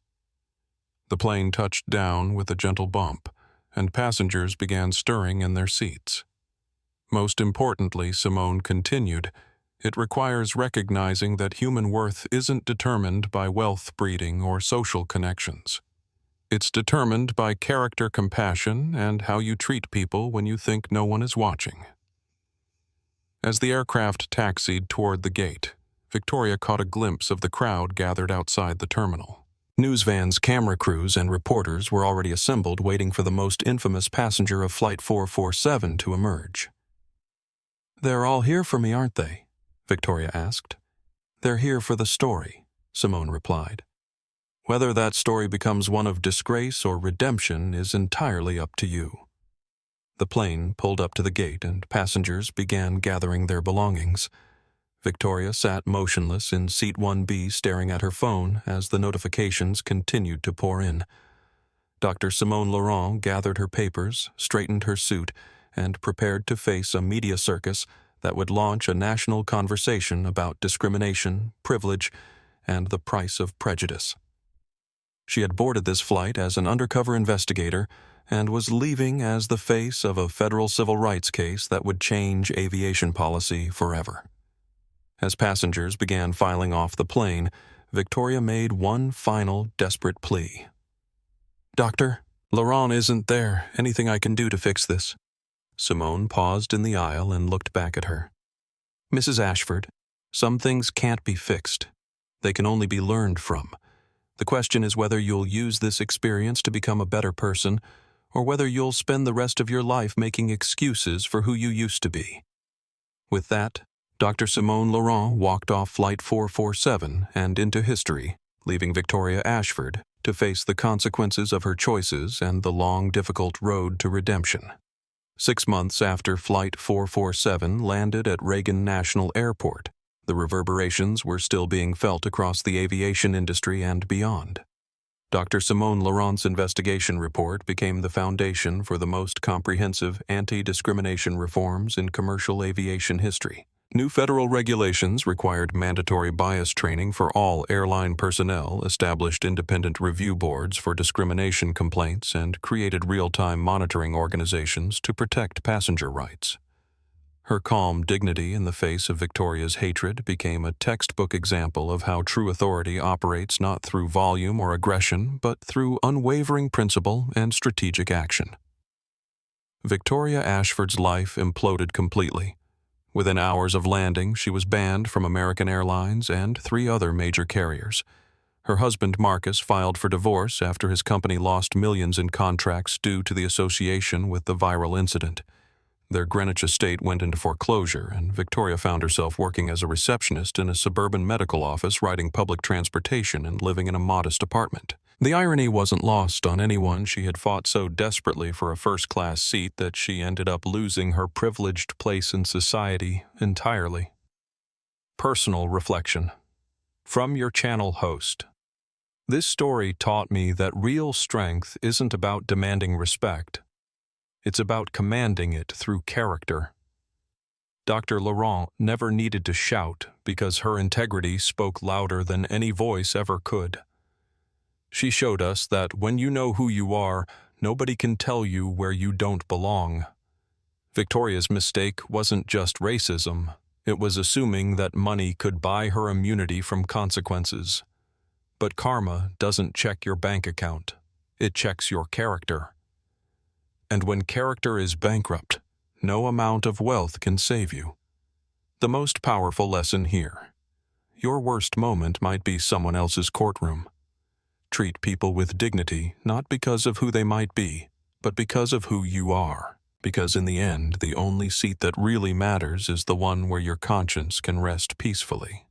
The plane touched down with a gentle bump, and passengers began stirring in their seats. Most importantly, Simone continued, it requires recognizing that human worth isn't determined by wealth breeding or social connections. It's determined by character, compassion, and how you treat people when you think no one is watching. As the aircraft taxied toward the gate, Victoria caught a glimpse of the crowd gathered outside the terminal. News vans, camera crews, and reporters were already assembled waiting for the most infamous passenger of Flight 447 to emerge. "They're all here for me, aren't they?" Victoria asked. "They're here for the story," Simone replied. "Whether that story becomes one of disgrace or redemption is entirely up to you." The plane pulled up to the gate and passengers began gathering their belongings. Victoria sat motionless in seat 1B staring at her phone as the notifications continued to pour in. Dr. Simone Laurent gathered her papers, straightened her suit, and prepared to face a media circus that would launch a national conversation about discrimination, privilege, and the price of prejudice. She had boarded this flight as an undercover investigator and was leaving as the face of a federal civil rights case that would change aviation policy forever. As passengers began filing off the plane, Victoria made one final desperate plea. "Doctor, Laurent isn't there. Anything I can do to fix this?" Simone paused in the aisle and looked back at her. "Mrs. Ashford, some things can't be fixed. They can only be learned from. The question is whether you'll use this experience to become a better person, or whether you'll spend the rest of your life making excuses for who you used to be." With that, Dr. Simone Laurent walked off Flight 447 and into history, leaving Victoria Ashford to face the consequences of her choices and the long, difficult road to redemption. 6 months after Flight 447 landed at Reagan National Airport, the reverberations were still being felt across the aviation industry and beyond. Dr. Simone Laurent's investigation report became the foundation for the most comprehensive anti-discrimination reforms in commercial aviation history. New federal regulations required mandatory bias training for all airline personnel, established independent review boards for discrimination complaints, and created real-time monitoring organizations to protect passenger rights. Her calm dignity in the face of Victoria's hatred became a textbook example of how true authority operates not through volume or aggression, but through unwavering principle and strategic action. Victoria Ashford's life imploded completely. Within hours of landing, she was banned from American Airlines and 3 other major carriers. Her husband, Marcus, filed for divorce after his company lost millions in contracts due to the association with the viral incident. Their Greenwich estate went into foreclosure, and Victoria found herself working as a receptionist in a suburban medical office, riding public transportation and living in a modest apartment. The irony wasn't lost on anyone. She had fought so desperately for a first-class seat that she ended up losing her privileged place in society entirely. Personal reflection. From your channel host. This story taught me that real strength isn't about demanding respect. It's about commanding it through character. Dr. Laurent never needed to shout because her integrity spoke louder than any voice ever could. She showed us that when you know who you are, nobody can tell you where you don't belong. Victoria's mistake wasn't just racism. It was assuming that money could buy her immunity from consequences. But karma doesn't check your bank account. It checks your character. And when character is bankrupt, no amount of wealth can save you. The most powerful lesson here: your worst moment might be someone else's courtroom. Treat people with dignity, not because of who they might be, but because of who you are. Because in the end, the only seat that really matters is the one where your conscience can rest peacefully.